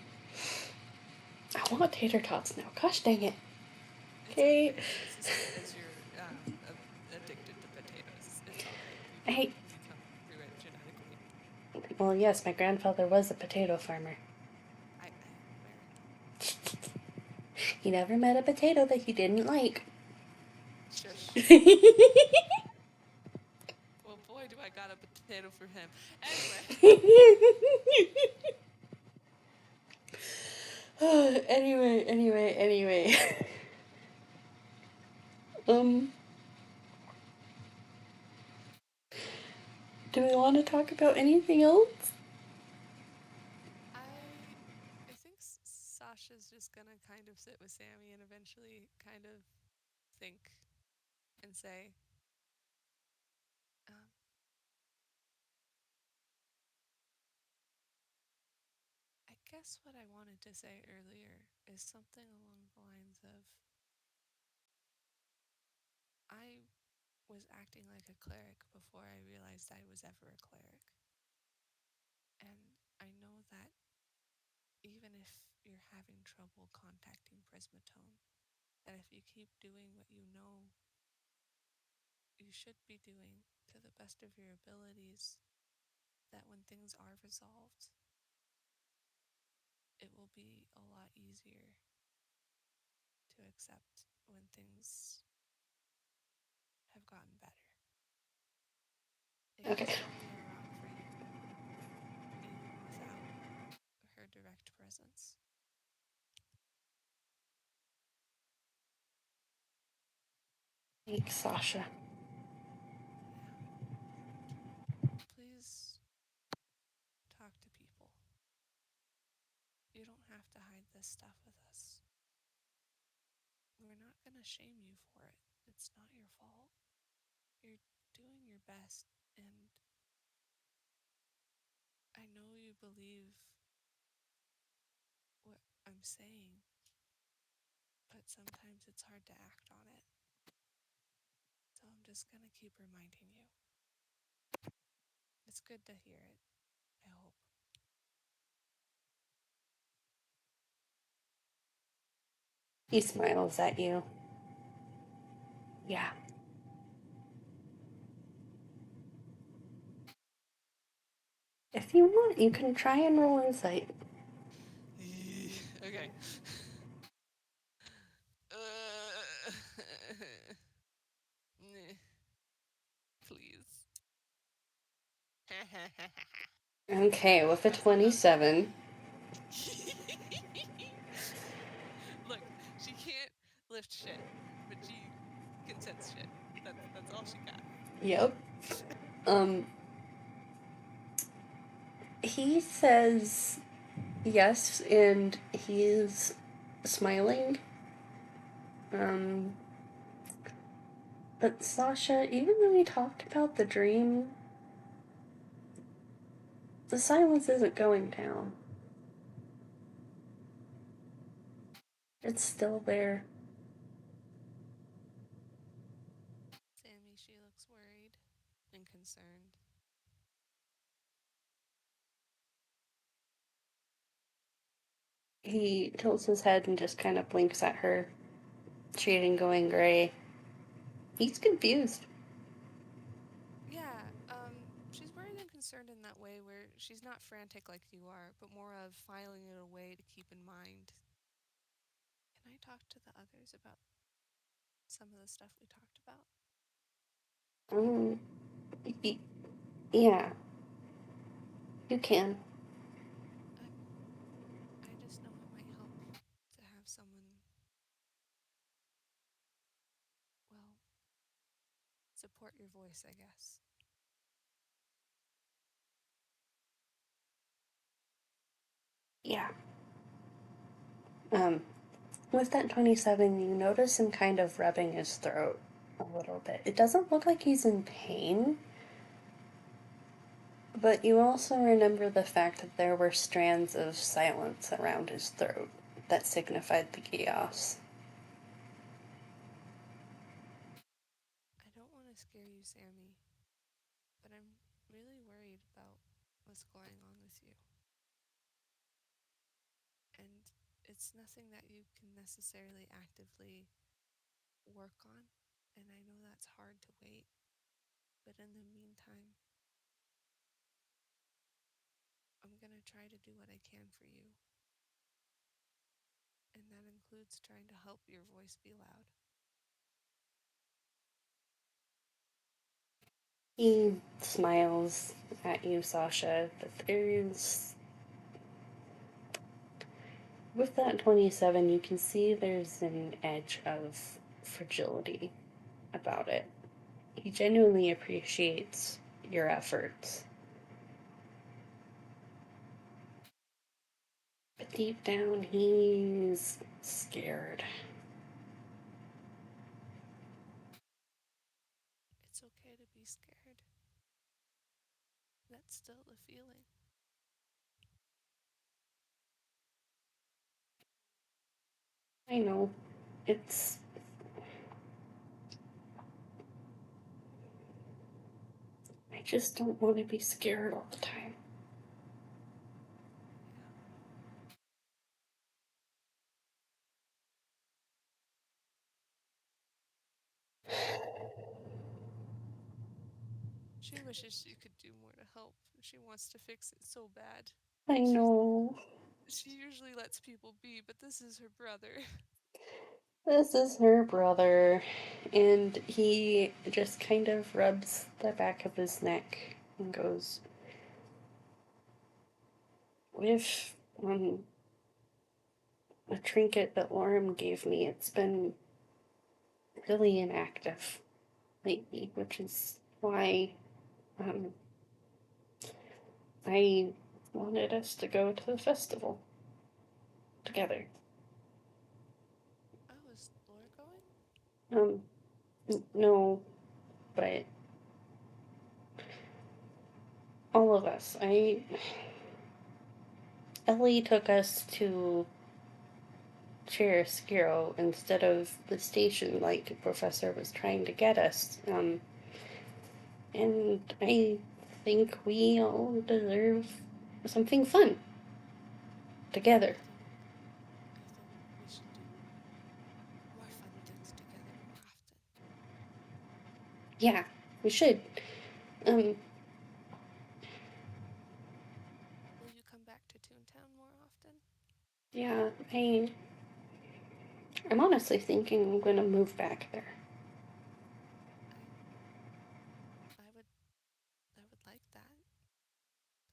I want tater tots now. Gosh dang it. It's Okay. okay. It's as good as you're addicted to potatoes. It's all right. Hey. You come through it genetically. Well, yes, my grandfather was a potato farmer. I'm aware. He never met a potato that he didn't like. Shush. Well, boy, do I got a potato for him. Anyway. Anyway. um, do we want to talk about anything else? I think Sasha's just gonna kind of sit with Sammy and eventually kind of think and say, um, I guess what I wanted to say earlier is something along the lines of I was acting like a cleric before I realized I was ever a cleric. And I know that even if you're having trouble contacting Prismatone, that if you keep doing what you know you should be doing to the best of your abilities, that when things are resolved, it will be a lot easier to accept when things have gotten better. It can Okay. still be a rock for you, even without her direct presence. Thanks, Sasha. Yeah. Please talk to people. You don't have to hide this stuff with us. We're not going to shame you for it. It's not your fault. You're doing your best, and I know you believe what I'm saying, but sometimes it's hard to act on it. So I'm just going to keep reminding you. It's good to hear it, I hope. He smiles at you. Yeah. If you want, you can try and roll insight. Okay. Please. Okay, with a That's enough. 27. Look, she can't lift shit, but she can sense shit. That's all she got. Yep. Um, he says yes, and he's smiling. Um, but Sasha, even though we talked about the dream, the silence isn't going down. It's still there. Sammy, she looks worried and concerned. He tilts his head and just kind of blinks at her, shading going gray. He's confused. Yeah, she's worried and concerned in that way where she's not frantic like you are, but more of filing it away to keep in mind. Can I talk to the others about some of the stuff we talked about? Um, yeah, you can. Okay. voice, I guess. Yeah. Um, with that 27, you notice him kind of rubbing his throat a little bit. It doesn't look like he's in pain, but you also remember the fact that there were strands of silence around his throat that signified the Geas. I don't want to scare you, Sammy, but I'm really worried about what's going on with you. And it's nothing that you can necessarily actively work on. And I know that's hard to wait. But in the meantime, I'm going to try to do what I can for you. And that includes trying to help your voice be loud. He smiles at you, Sasha, but there's. With that 27, you can see there's an edge of fragility about it. He genuinely appreciates your efforts. But deep down, he's scared. It's okay to be scared. That's still the feeling. I know. It's. I just don't want to be scared all the time. Yeah. She wishes she could do more to help. She wants to fix it so bad. I She's know. she usually lets people be, but this is her brother. This is her brother. And he just kind of rubs the back of his neck and goes, with a trinket that Lauren gave me, it's been really inactive lately, which is why um, I wanted us to go to the festival together. Oh, is Laura going? Um, no, but all of us. Ellie took us to Chiaroscuro instead of the station like the professor was trying to get us. And I think we all deserve something fun together. I think we should do more fun things together more often. Yeah, we should. Um, Will you come back to Toontown more often? yeah, I'm honestly thinking I'm gonna move back there. I I would like that.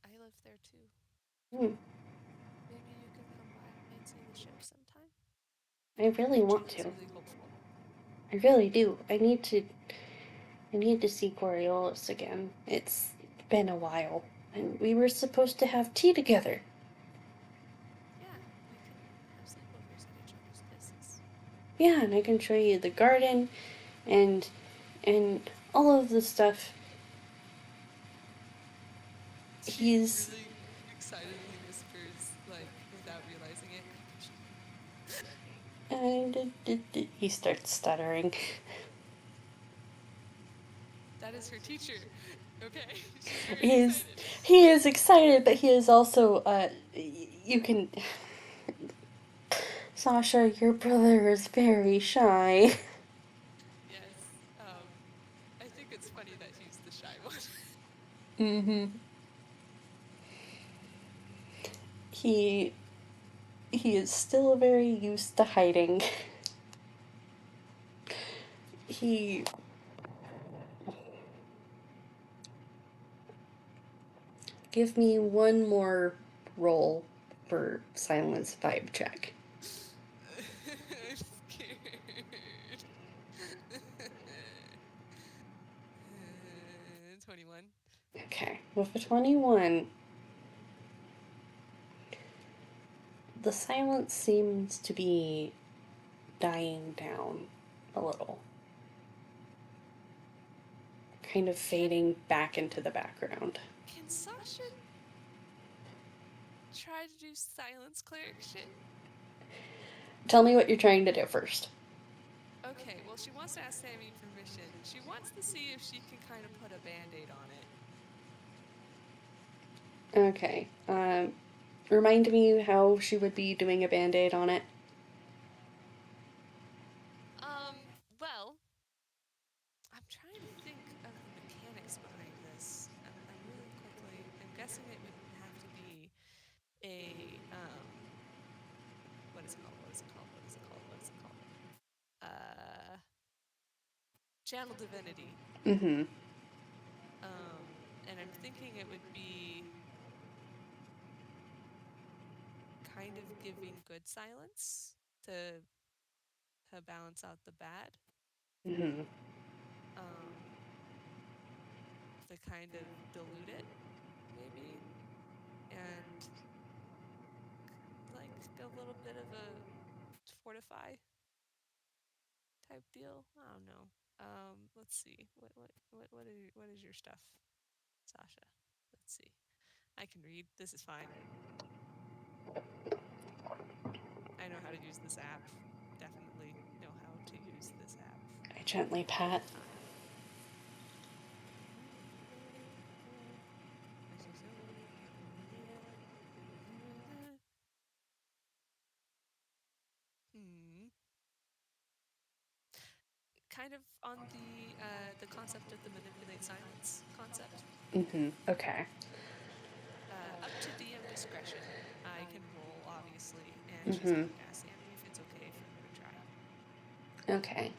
I live there too. Hmm, Maybe you can come by and see the ship sometime. I really want Julie's to. really hopeful. I really do. I need to see Coriolis again. It's been a while. And we were supposed to have tea together. Yeah, we can have sleepovers at each other's places. Yeah, and I can show you the garden and and all of the stuff. She He's really excitedly whispers, like without realizing it, I can show you. he starts stuttering. That is her teacher. Okay, she's very He is excited. he is excited, but he is also you can Sasha, your brother is very shy. Yes. I think it's funny that he's the shy one. Mm-hmm. He he is still very used to hiding. He give me one more roll for silence vibe check. I'm scared. Okay, with a 21, the silence seems to be dying down a little. Kind of fading back into the background. Can Sasha try to do silence cleric shit? Tell me what you're trying to do first. Okay, well, she wants to ask Sammy permission. She wants to see if she can kind of put a band-aid on it. Okay. Remind me how she would be doing a band-aid on it. Well, I'm trying to think of the mechanics behind this. I'm really quickly. I'm guessing it would have to be a what is it called? What is it called? What is it called? What is it called? Channel divinity. Mm-hmm. And I'm thinking it would be kind of giving good silence to balance out the bad. Mm-hmm. Um, to kind of dilute it, maybe, and like a little bit of a fortify type deal. I don't know. Let's see. What is your stuff, Sasha? Let's see. I can read. This is fine. I know how to use this app. Definitely know how to use this app. I gently pat. Hmm. Kind of on the concept of the manipulate silence concept. Mm-hmm. Okay. Up to DM discretion. I can roll, obviously, and she's Mm-hmm. going to ask Sammy if it's okay for her to try. Okay.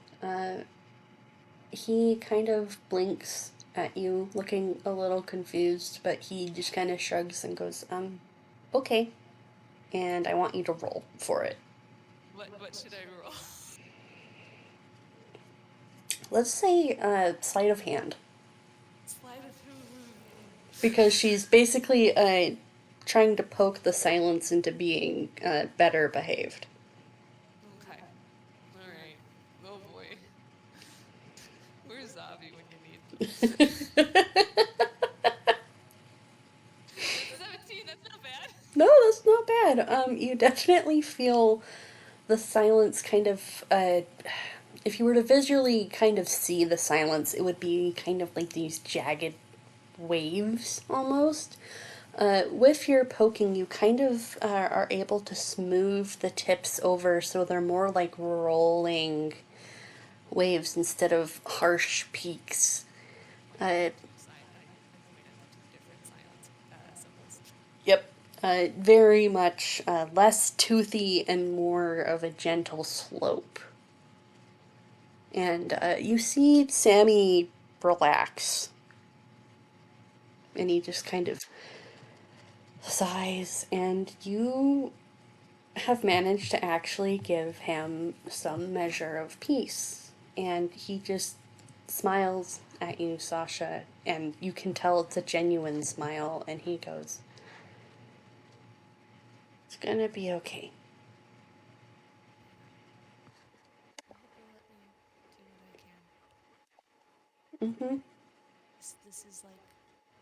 He kind of blinks at you, looking a little confused, but he just kind of shrugs and goes, okay. And I want you to roll for it. What should I roll? Let's say, sleight of hand. Sleight of Because she's basically, trying to poke the silence into being, better behaved. Okay. All right. Oh boy. Where's Zavi when you need them? That's a 17. That's not bad. No, that's not bad. You definitely feel the silence kind of, if you were to visually kind of see the silence, it would be kind of like these jagged waves almost. With your poking, you kind of are able to smooth the tips over so they're more like rolling waves instead of harsh peaks. Uh, I point at the two different silence symbols. yep. Very much less toothy and more of a gentle slope. And you see Sammy relax. And he just kind of sighs, and you have managed to actually give him some measure of peace. And he just smiles at you, Sasha, and you can tell it's a genuine smile, and he goes, it's gonna be okay. I hope you'll let me do what I can. Mm-hmm. This is like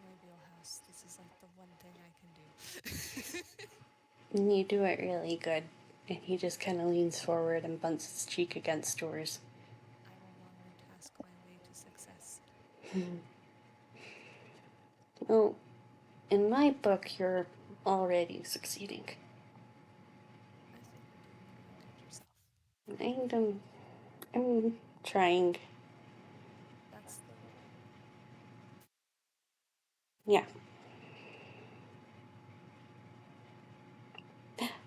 my wheelhouse. This is like the one thing I can do. And you do it really good. And he just kind of leans forward and bumps his cheek against yours. I will monotask my way to success. Well, in my book, you're already succeeding. I think you're doing pretty good yourself. I'm trying. That's the goal. Yeah.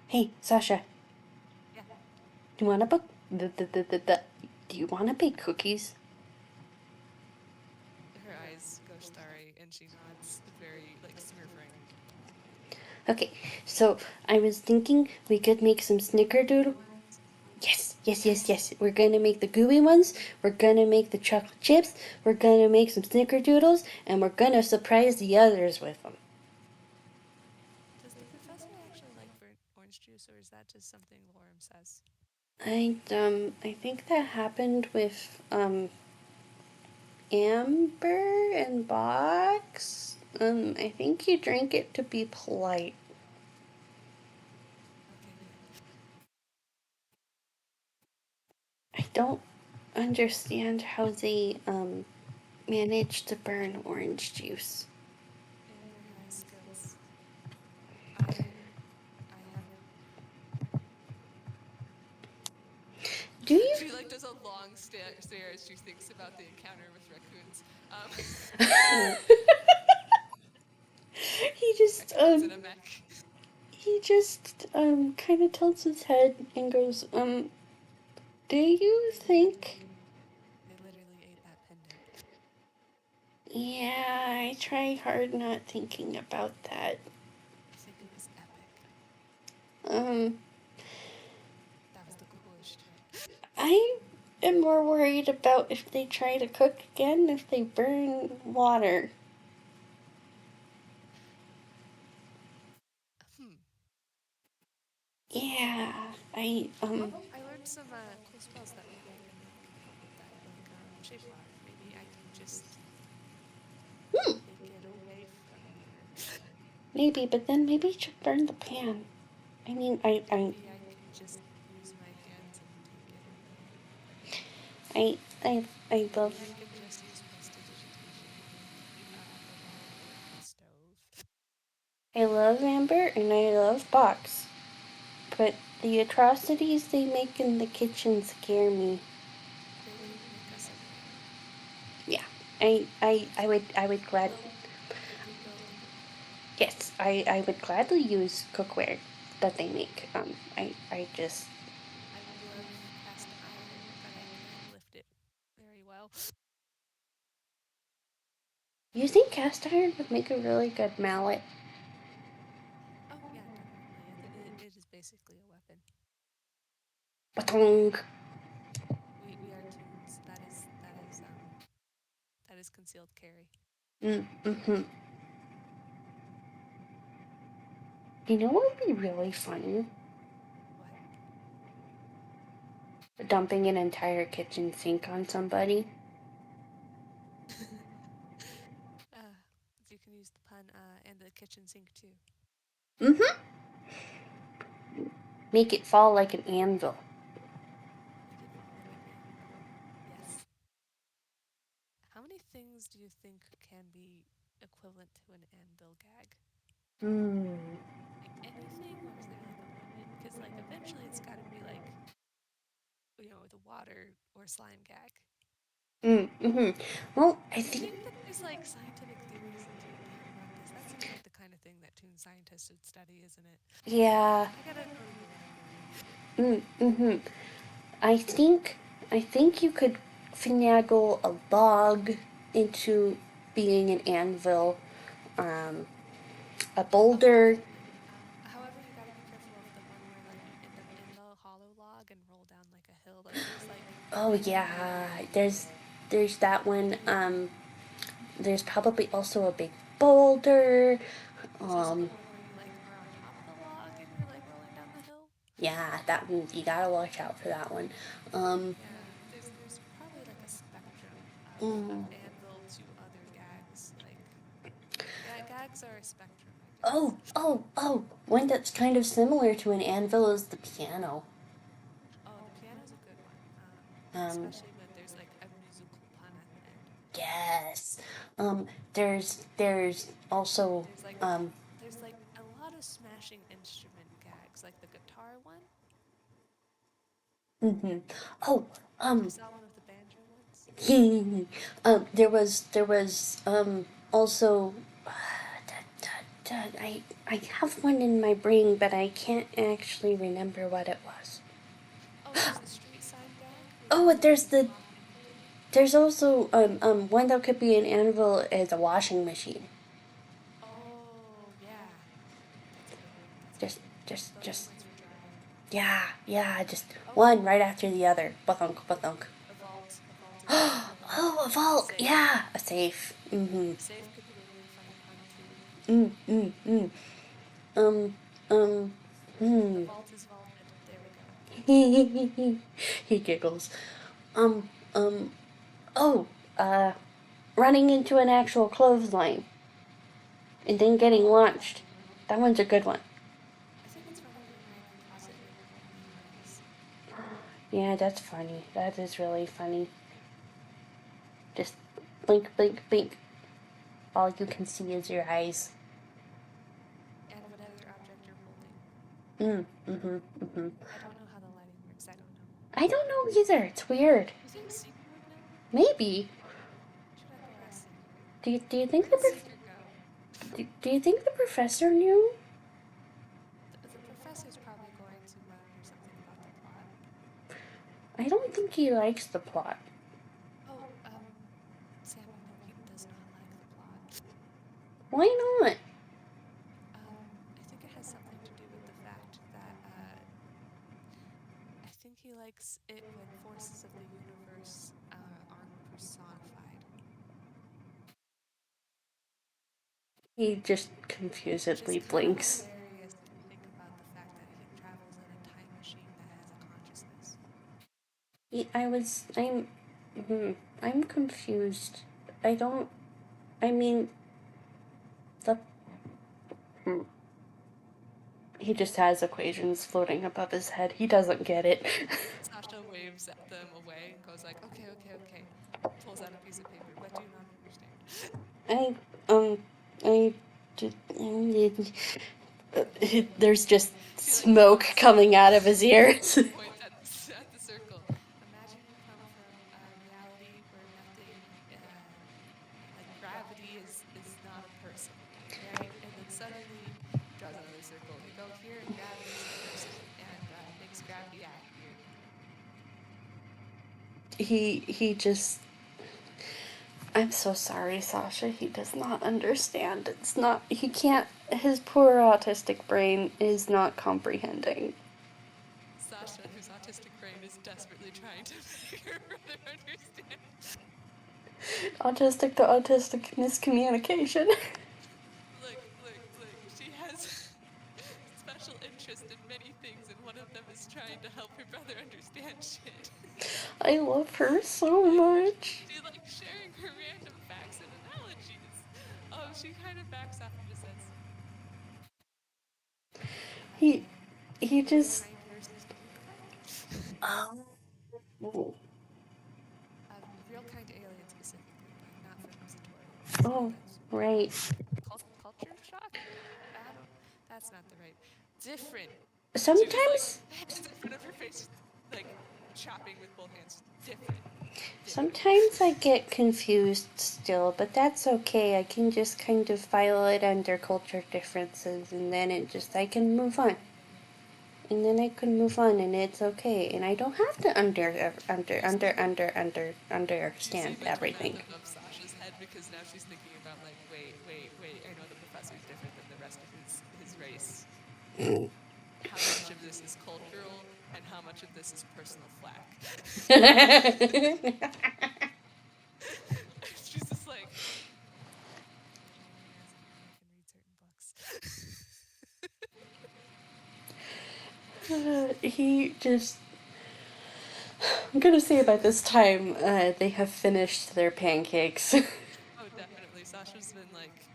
Hey, Sasha, Yeah. do you want to book? Do you want to bake cookies? Her eyes go starry and she nods very like smurfing. Okay, so I was thinking we could make some snickerdoodle. Yes, Yes, yes, Yes. yes. We're gonna make the gooey ones. We're gonna make the chocolate chips. We're gonna make some snickerdoodles, and we're gonna surprise the others with them. Does the professor actually like burnt orange juice, or is that just something Lorem says? I think that happened with Amber and Box. I think he drank it to be polite. Okay, good. I don't understand how they managed to burn orange juice. Amber has skills. I I have. Do you? She like does a long stare as she thinks about the encounter with raccoons. he just Raccoons in a mech. he just kind of tilts his head and goes, do you They think? literally they literally ate that pendant. Yeah, I try hard not thinking about that. I think it was epic. Um, That was the coolest shit. I am more worried about if they try to cook again, if they burn water. Hmm. Yeah, I Oh, I learned some cool spells that maybe I can help with that, like shape water. Maybe I can just take it away from her. maybe, but then maybe you should burn the pan. I mean, Maybe I can just use my hands and take it away. I, I, I love, Maybe I can just use prestidigitation and make the water burn the stove. I love Amber and I love Box, but the atrocities they make in the kitchen scare me. They can make us a meal. Yeah, They can I would glad, they can build the cookware. yes, I would gladly use cookware that they make. I just, I would love cast iron, but I can't lift it very well. you think cast iron would make a really good mallet? Oh yeah, definitely. It is basically a weapon. Batong. We are tunes. That is concealed carry. Mm-hmm. You know what would be really funny? What? Dumping an entire kitchen sink on somebody. uh, you can use the pun and the kitchen sink too. Mm-hmm. Make it fall like an anvil. Make it fall like an anvil. Yes. How many things do you think can be equivalent to an anvil gag? Mm. Like anything, or is there like a limit? Because like eventually it's got to be like the water or slime gag. Mm-hmm. Well, I Do you think, think that there's like scientific theories in D&D about this? That seems like the kind of thing that toon scientists would study, isn't it? yeah. I gotta go to the library. Mm-hmm. I think, I think you could finagle a log into being an anvil. Um, a Oh, boulder. definitely. However, you gotta be careful of the one where like you end up in the hollow log and roll down like a hill. Like there's like Oh yeah, there's that one. There's probably also a big boulder. there's also the Um, one where you like are on top of the log and you're like rolling down the hill. yeah, that one you gotta watch out for that one. Um, Yeah, there's probably like a spectrum of mm, anvil to other gags. Like gags are a spectrum, I oh, guess. oh, oh! One that's kind of similar to an anvil is the piano. Oh, the piano's a good one, Um, especially when there's like a musical pun at the end. yes. There's also There's like um, there's like a lot of smashing instrument gags, like the guitar one. mm-hmm. Oh, I um, saw one of the banjo ones. there was also I have one in my brain, but I can't actually remember what it was. Oh, there's the street sign gag where you Oh, like there's you the walk into it. there's also one that could be an anvil as a washing machine. Oh yeah, that's a good one. That's a Just good one. just Those are the just ones for drying. Yeah, just Oh, one right after the other. Ba-thunk, ba-thunk. a vault is also good. Oh, a A vault! safe. Yeah, a safe. A safe could be a really funny pun too. Mm, mm, mm. Um, um, The hmm. vault is vaulted. There we go. He giggles. Um, um, oh, uh, running into an actual clothesline and then getting Oh, that's a launched. good one. That one's a good one. I think it's running in a random closet where no one even knows. Yeah, that's funny. That is really funny. Just blink, blink, blink. All you can see is your eyes. And whatever object you're holding. Mm-hmm. I don't know how the lighting works. I don't know. I don't know either. It's weird. You think Seeker would know? Maybe. Should I go ask Seeker? Do you think Where did Seeker go? do you think the professor knew? The professor's probably going to want to know something about the plot. I don't think he likes the plot. Oh, Sammy, no, he does not like the plot. Why not? I think it has something to do with the fact that, I think he likes it when forces of the universe aren't personified. He just Which is confusedly kind of blinks. hilarious if you think about the fact that he travels in a time machine that has a consciousness. I was. I'm confused. I don't. I mean, the. Hmm. He just has equations floating above his head. He doesn't get it. Sasha waves at them away and goes like, okay, okay, okay. Pulls out a piece of paper. What do you not understand? I. Um. I. There's just She like smoke points coming out of his ears. points at the circle. Imagine you come from a reality where nothing, like gravity is not a person, right? And then suddenly draws another circle. You go here and gravity's a person and makes gravity act weird. He just. I'm so sorry, Sasha. He does not understand. It's not. He can't. His poor autistic brain is not comprehending. Sasha, whose autistic brain is desperately trying to make her brother understand. Autistic to autistic miscommunication. Look. She has special interest in many things, and one of them is trying to help her brother understand shit. I love her so like much. she likes sharing her random facts and analogies. She kind of backs off and just says, He he "Look just. behind her, sister. Look behind her." Oh, Real kind to aliens specifically, but not from Satori. oh, That's right. culture shock. I don't. That's not the right. Different. She just like Sometimes hands in front of her face, just like chopping with both hands. Different. Different. Sometimes I get confused still, but that's okay. I can just kind of file it under culture differences and then it just I can move on. And then I can move on and it's okay. And I don't have to You see understand mental math everything. above Sasha's head because now she's thinking about like, wait. I know the professor's different than the rest of his race. How much of this is cultural and how much of this is personal flack? She's just like, you're only asking if I can read certain books. He just I'm gonna say by this time they have finished their pancakes. Oh, definitely. Sasha's been like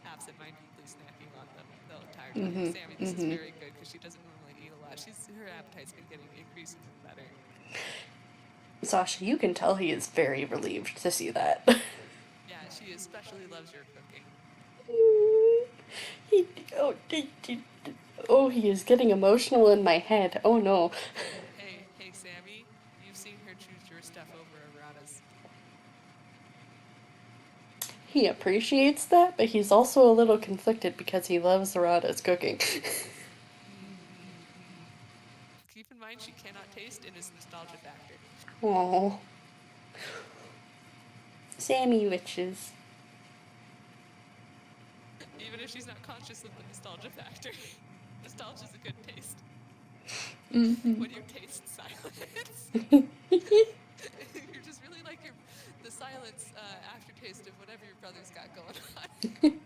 absent-mindedly snacking on them the entire time. Sammy, this is very good because she doesn't normally eat a lot. Her appetite's been getting increasingly better. Sasha, you can tell he is very relieved to see that. Yeah, she especially loves your cooking. he, oh, oh, he is getting emotional in my head. Oh no. Hey, Sammy, you've seen her choose your stuff over Arata's. He appreciates that, but he's also a little conflicted because he loves Zarada's cooking. Keep in mind she cannot taste and is nostalgia factor. Oh, Sammy witches. Even if she's not conscious of the nostalgia factor. Nostalgia's a good taste. Mm-hmm. when you taste silence. You're just really like the silence aftertaste of whatever your brother's got going on.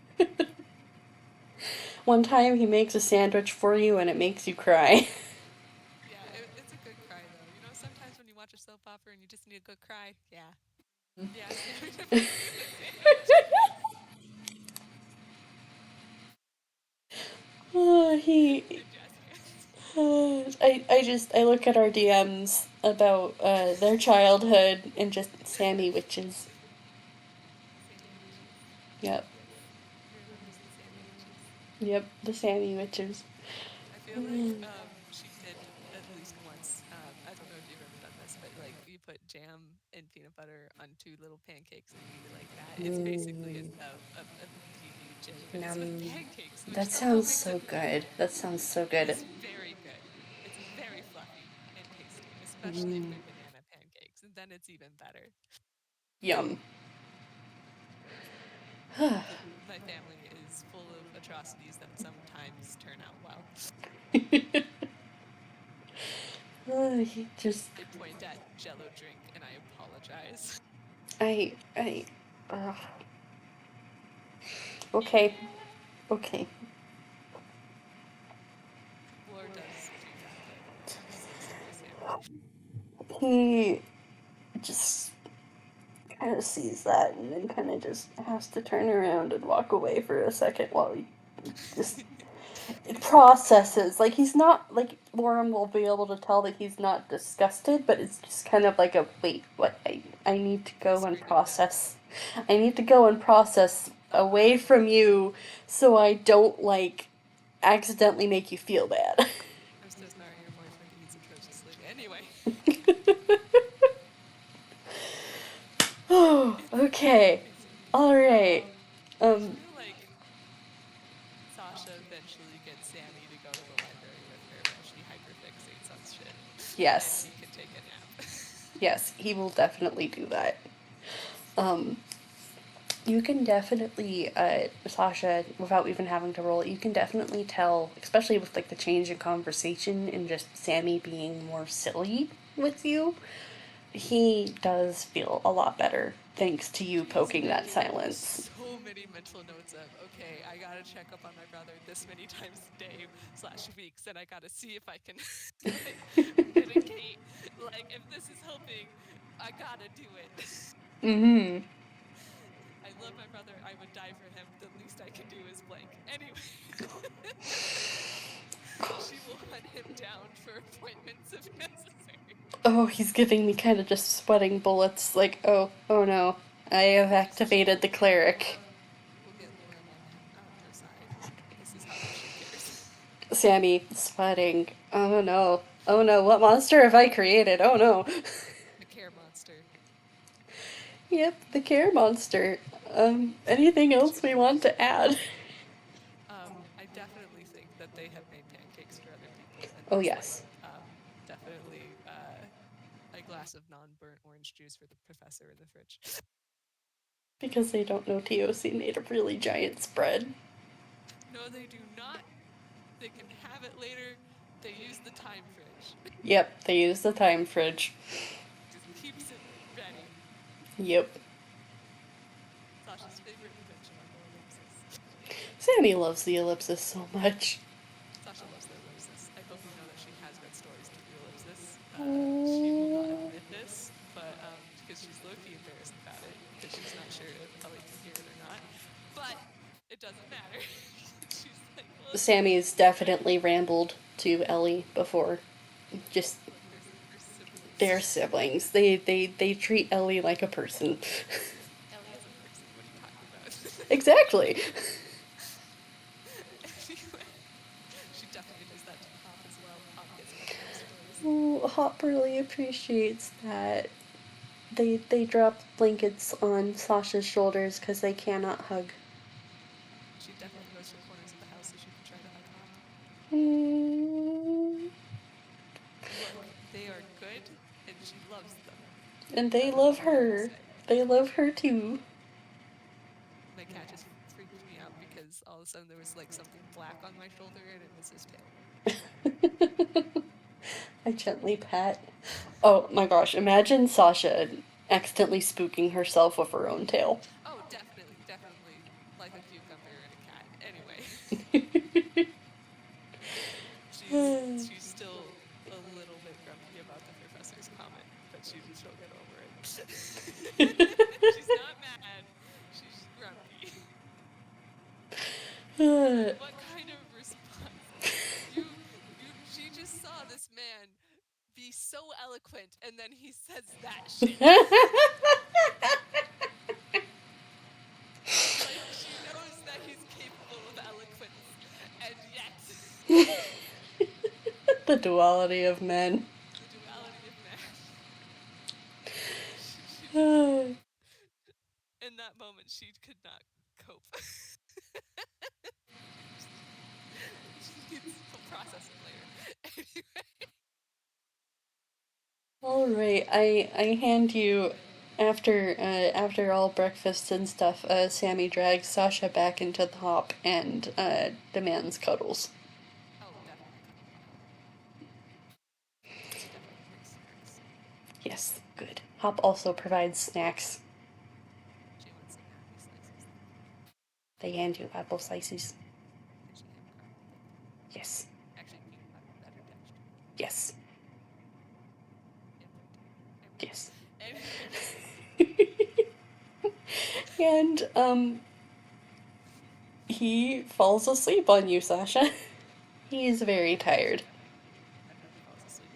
One time he makes a sandwich for you and it makes you cry. Yeah, it's a good cry though. You know, sometimes when you watch a soap opera and you just need a good cry, yeah, yeah, Sammy makes you the sandwiches. He The jazz hands. I look at our DMs about their childhood and just Sammy witches. Sammy witches. Yep. Yes, he remembers the Sammy witches. Yep, the Sammy witches. I feel like she did at least once. I don't know if you've ever done this, but like you put jam and peanut butter on two little pancakes and eat it like that. It's basically a DnD gin, but it's with Um, pancakes, which that somehow sounds makes it so good. That sounds so it good. is very good. It's very fluffy and tasty, especially if they're banana pancakes, and then it's even better. Yum. My family is full of atrocities that sometimes turn out well. He just They point at Jello drink, and I apologize. I uh, okay. Yeah. Okay. War does do that, but I'm so sorry, Sammy. He just kind of sees that and then kind of just has to turn around and walk away for a second while he just it processes. Like he's not like Lauren will be able to tell that he's not disgusted, but it's just kind of like a wait. What I need to He's go and screaming no. process. I need to go and process away from you, so I don't like accidentally make you feel bad. I'm so sorry your boyfriend eats atrociously. Anyway, Oh, it's okay. it's All right. I Um. feel like Sasha eventually gets Sammy to go to the library with her while she hyperfixates on shit, and Yes. he can take a nap. Yes, he will definitely do that. Um. You can definitely, Sasha, without even having to roll it, you can definitely tell, especially with like the change in conversation and just Sammy being more silly with you. He does feel a lot better thanks to you She is poking that making silence. so many mental notes of, okay, I gotta check up on my brother this many times a day slash weeks, and I gotta see if I can like mitigate. Like, if this is helping, I gotta do it. Mm-hmm. I love my brother. I would die for him. The least I can do is blank. Anyway, she will hunt him down for appointments if necessary. Oh, he's giving me kind of just sweating bullets. Like, oh no, I have Just she activated the cleric. will get Lauren on her side. This is how much she cares. Sammy sweating. Oh no, what monster have I created? Oh no. A care monster. Yep, the care monster. Anything else we want to add? I definitely think that they have made pancakes for other people, and Oh there's like yes, definitely a glass of non-burnt orange juice for the professor in the fridge. because they don't know TOC made a really giant spread. No, they do not. They can have it later. They use the time fridge. Yep, they use the time fridge. Just keeps it ready. Yep. Sasha's favorite invention on the ellipsis. Sammy loves the ellipsis so much. Sasha loves the ellipsis. I hope you know that she has read stories to the ellipsis. She will not Oh. admit this, but because she's low-key embarrassed about it, because she's not sure if Ellie can hear it or not. But it doesn't matter. She's like, look, Sammy's I definitely rambled to Ellie before. Just look. They're their siblings. siblings. They treat Ellie like a person. Ellie is a person. What are you talking about? Exactly. Anyway, she definitely does that to Hop as well. Hop gets bedtime stories. Oh, Hop really appreciates that. They drop blankets on Sasha's shoulders because they cannot hug. She definitely goes to corners of the house so she can try to hug Hop. Mm. Look, they are good, and she loves them. And they That is love all I will her. say. They love her too. My cat just freaked me out because all of a sudden there was like something black on my shoulder and it was his tail. I gently pat. Oh my gosh, imagine Sasha accidentally spooking herself with her own tail. Oh, definitely, definitely like a cucumber and a cat. Anyway, she's still a little bit grumpy about the professor's comment, but she'll get over it. She's not mad. She's just grumpy. What kind of response? She just saw this man be so eloquent and then he says that shit. Like she knows that he's capable of eloquence and yet The duality of men. the duality of man. She just Oh in that moment she could not cope. She needs to process it later. Anyway. All right, I hand you after all breakfast and stuff. Sammy drags Sasha back into the hop and demands cuddles. Oh, definitely cuddle time. Definitely brings snacks. Yes, good. Hop also provides snacks. She wants some happy slices though. They hand you apple slices. Can she have caramel dip? Yes, Actually, peanut butter, better texture. yes, Input. I'm ready. yes. Anyway. And he falls asleep on you, Sasha. He's very tired. Definitely falls asleep.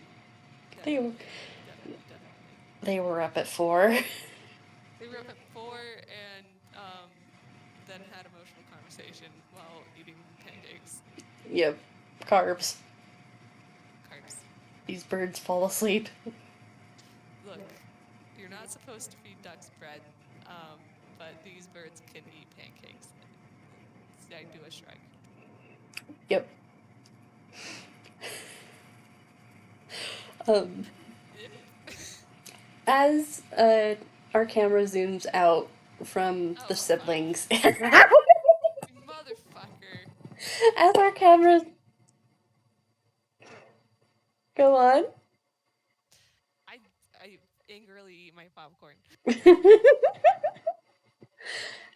They Definitely. they were up at 4. They were up at 4 and then had emotional conversation while eating pancakes. Yep, carbs. Carbs. These birds fall asleep. Look, you're not supposed to feed ducks bread, but these birds can eat pancakes. I do a shrug. Yep. Um, Yep. as our camera zooms out from the Oh, fuck. siblings, Motherfucker. as our cameras go on, I, I angrily eat my popcorn.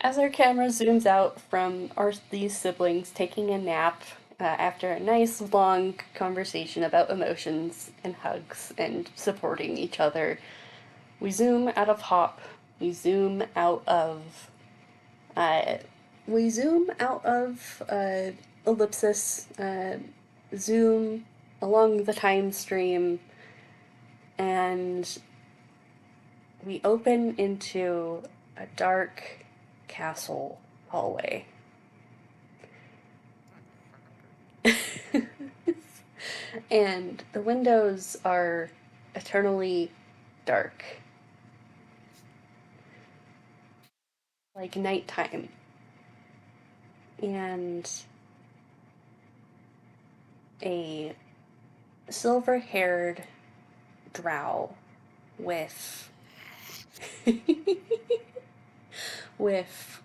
as our camera zooms out from these siblings taking a nap after a nice long conversation about emotions and hugs and supporting each other, we zoom out of Hop. We zoom out of uh, ellipsis, zoom along the time stream, and we open into a dark castle hallway. And the windows are eternally dark, like nighttime. And a silver haired drow with with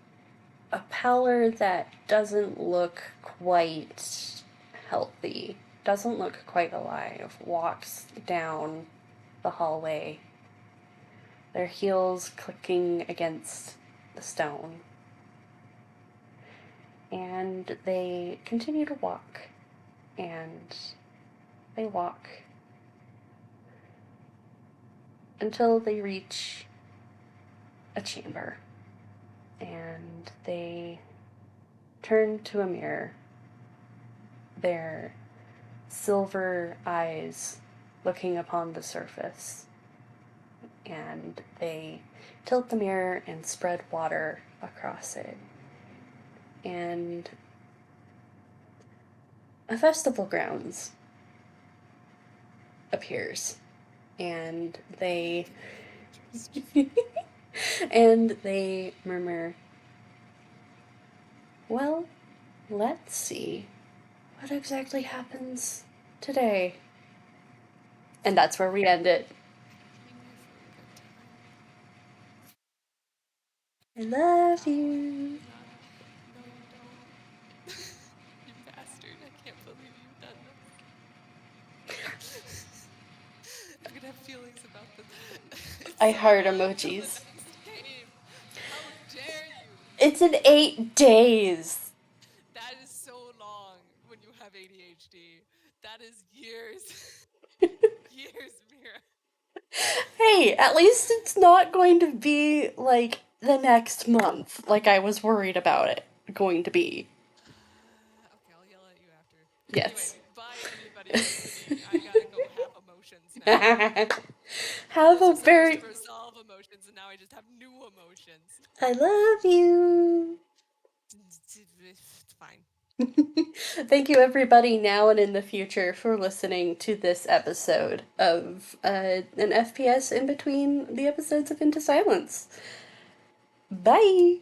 a pallor that doesn't look quite healthy, doesn't look quite alive, walks down the hallway, their heels clicking against the stone. And they continue to walk, and they walk until they reach a chamber. And they turn to a mirror, their silver eyes looking upon the surface. And they tilt the mirror and spread water across it. And a festival grounds appears. And they and they murmur, well, let's see what exactly happens today. And that's where we end it. Came here for a good time. I love No, you. not. No, you don't. You bastard. I can't believe you've done this. I It's so heart long till the emojis. next game. How dare you? It's in 8 days. That is so long when you have ADHD. That is years. Years, Mira. Hey, at least it's not going to be like the next month, like I was worried about it going to be. Okay, I'll yell at you after. Anyway, Yes. bye everybody listening. I gotta go have emotions now. Have Those a were supposed to very. resolve emotions, and now I just have new emotions. I love you. It's fine. Thank you, everybody, now and in the future, for listening to this episode of an FPS in between the episodes of Into Silence. Bye!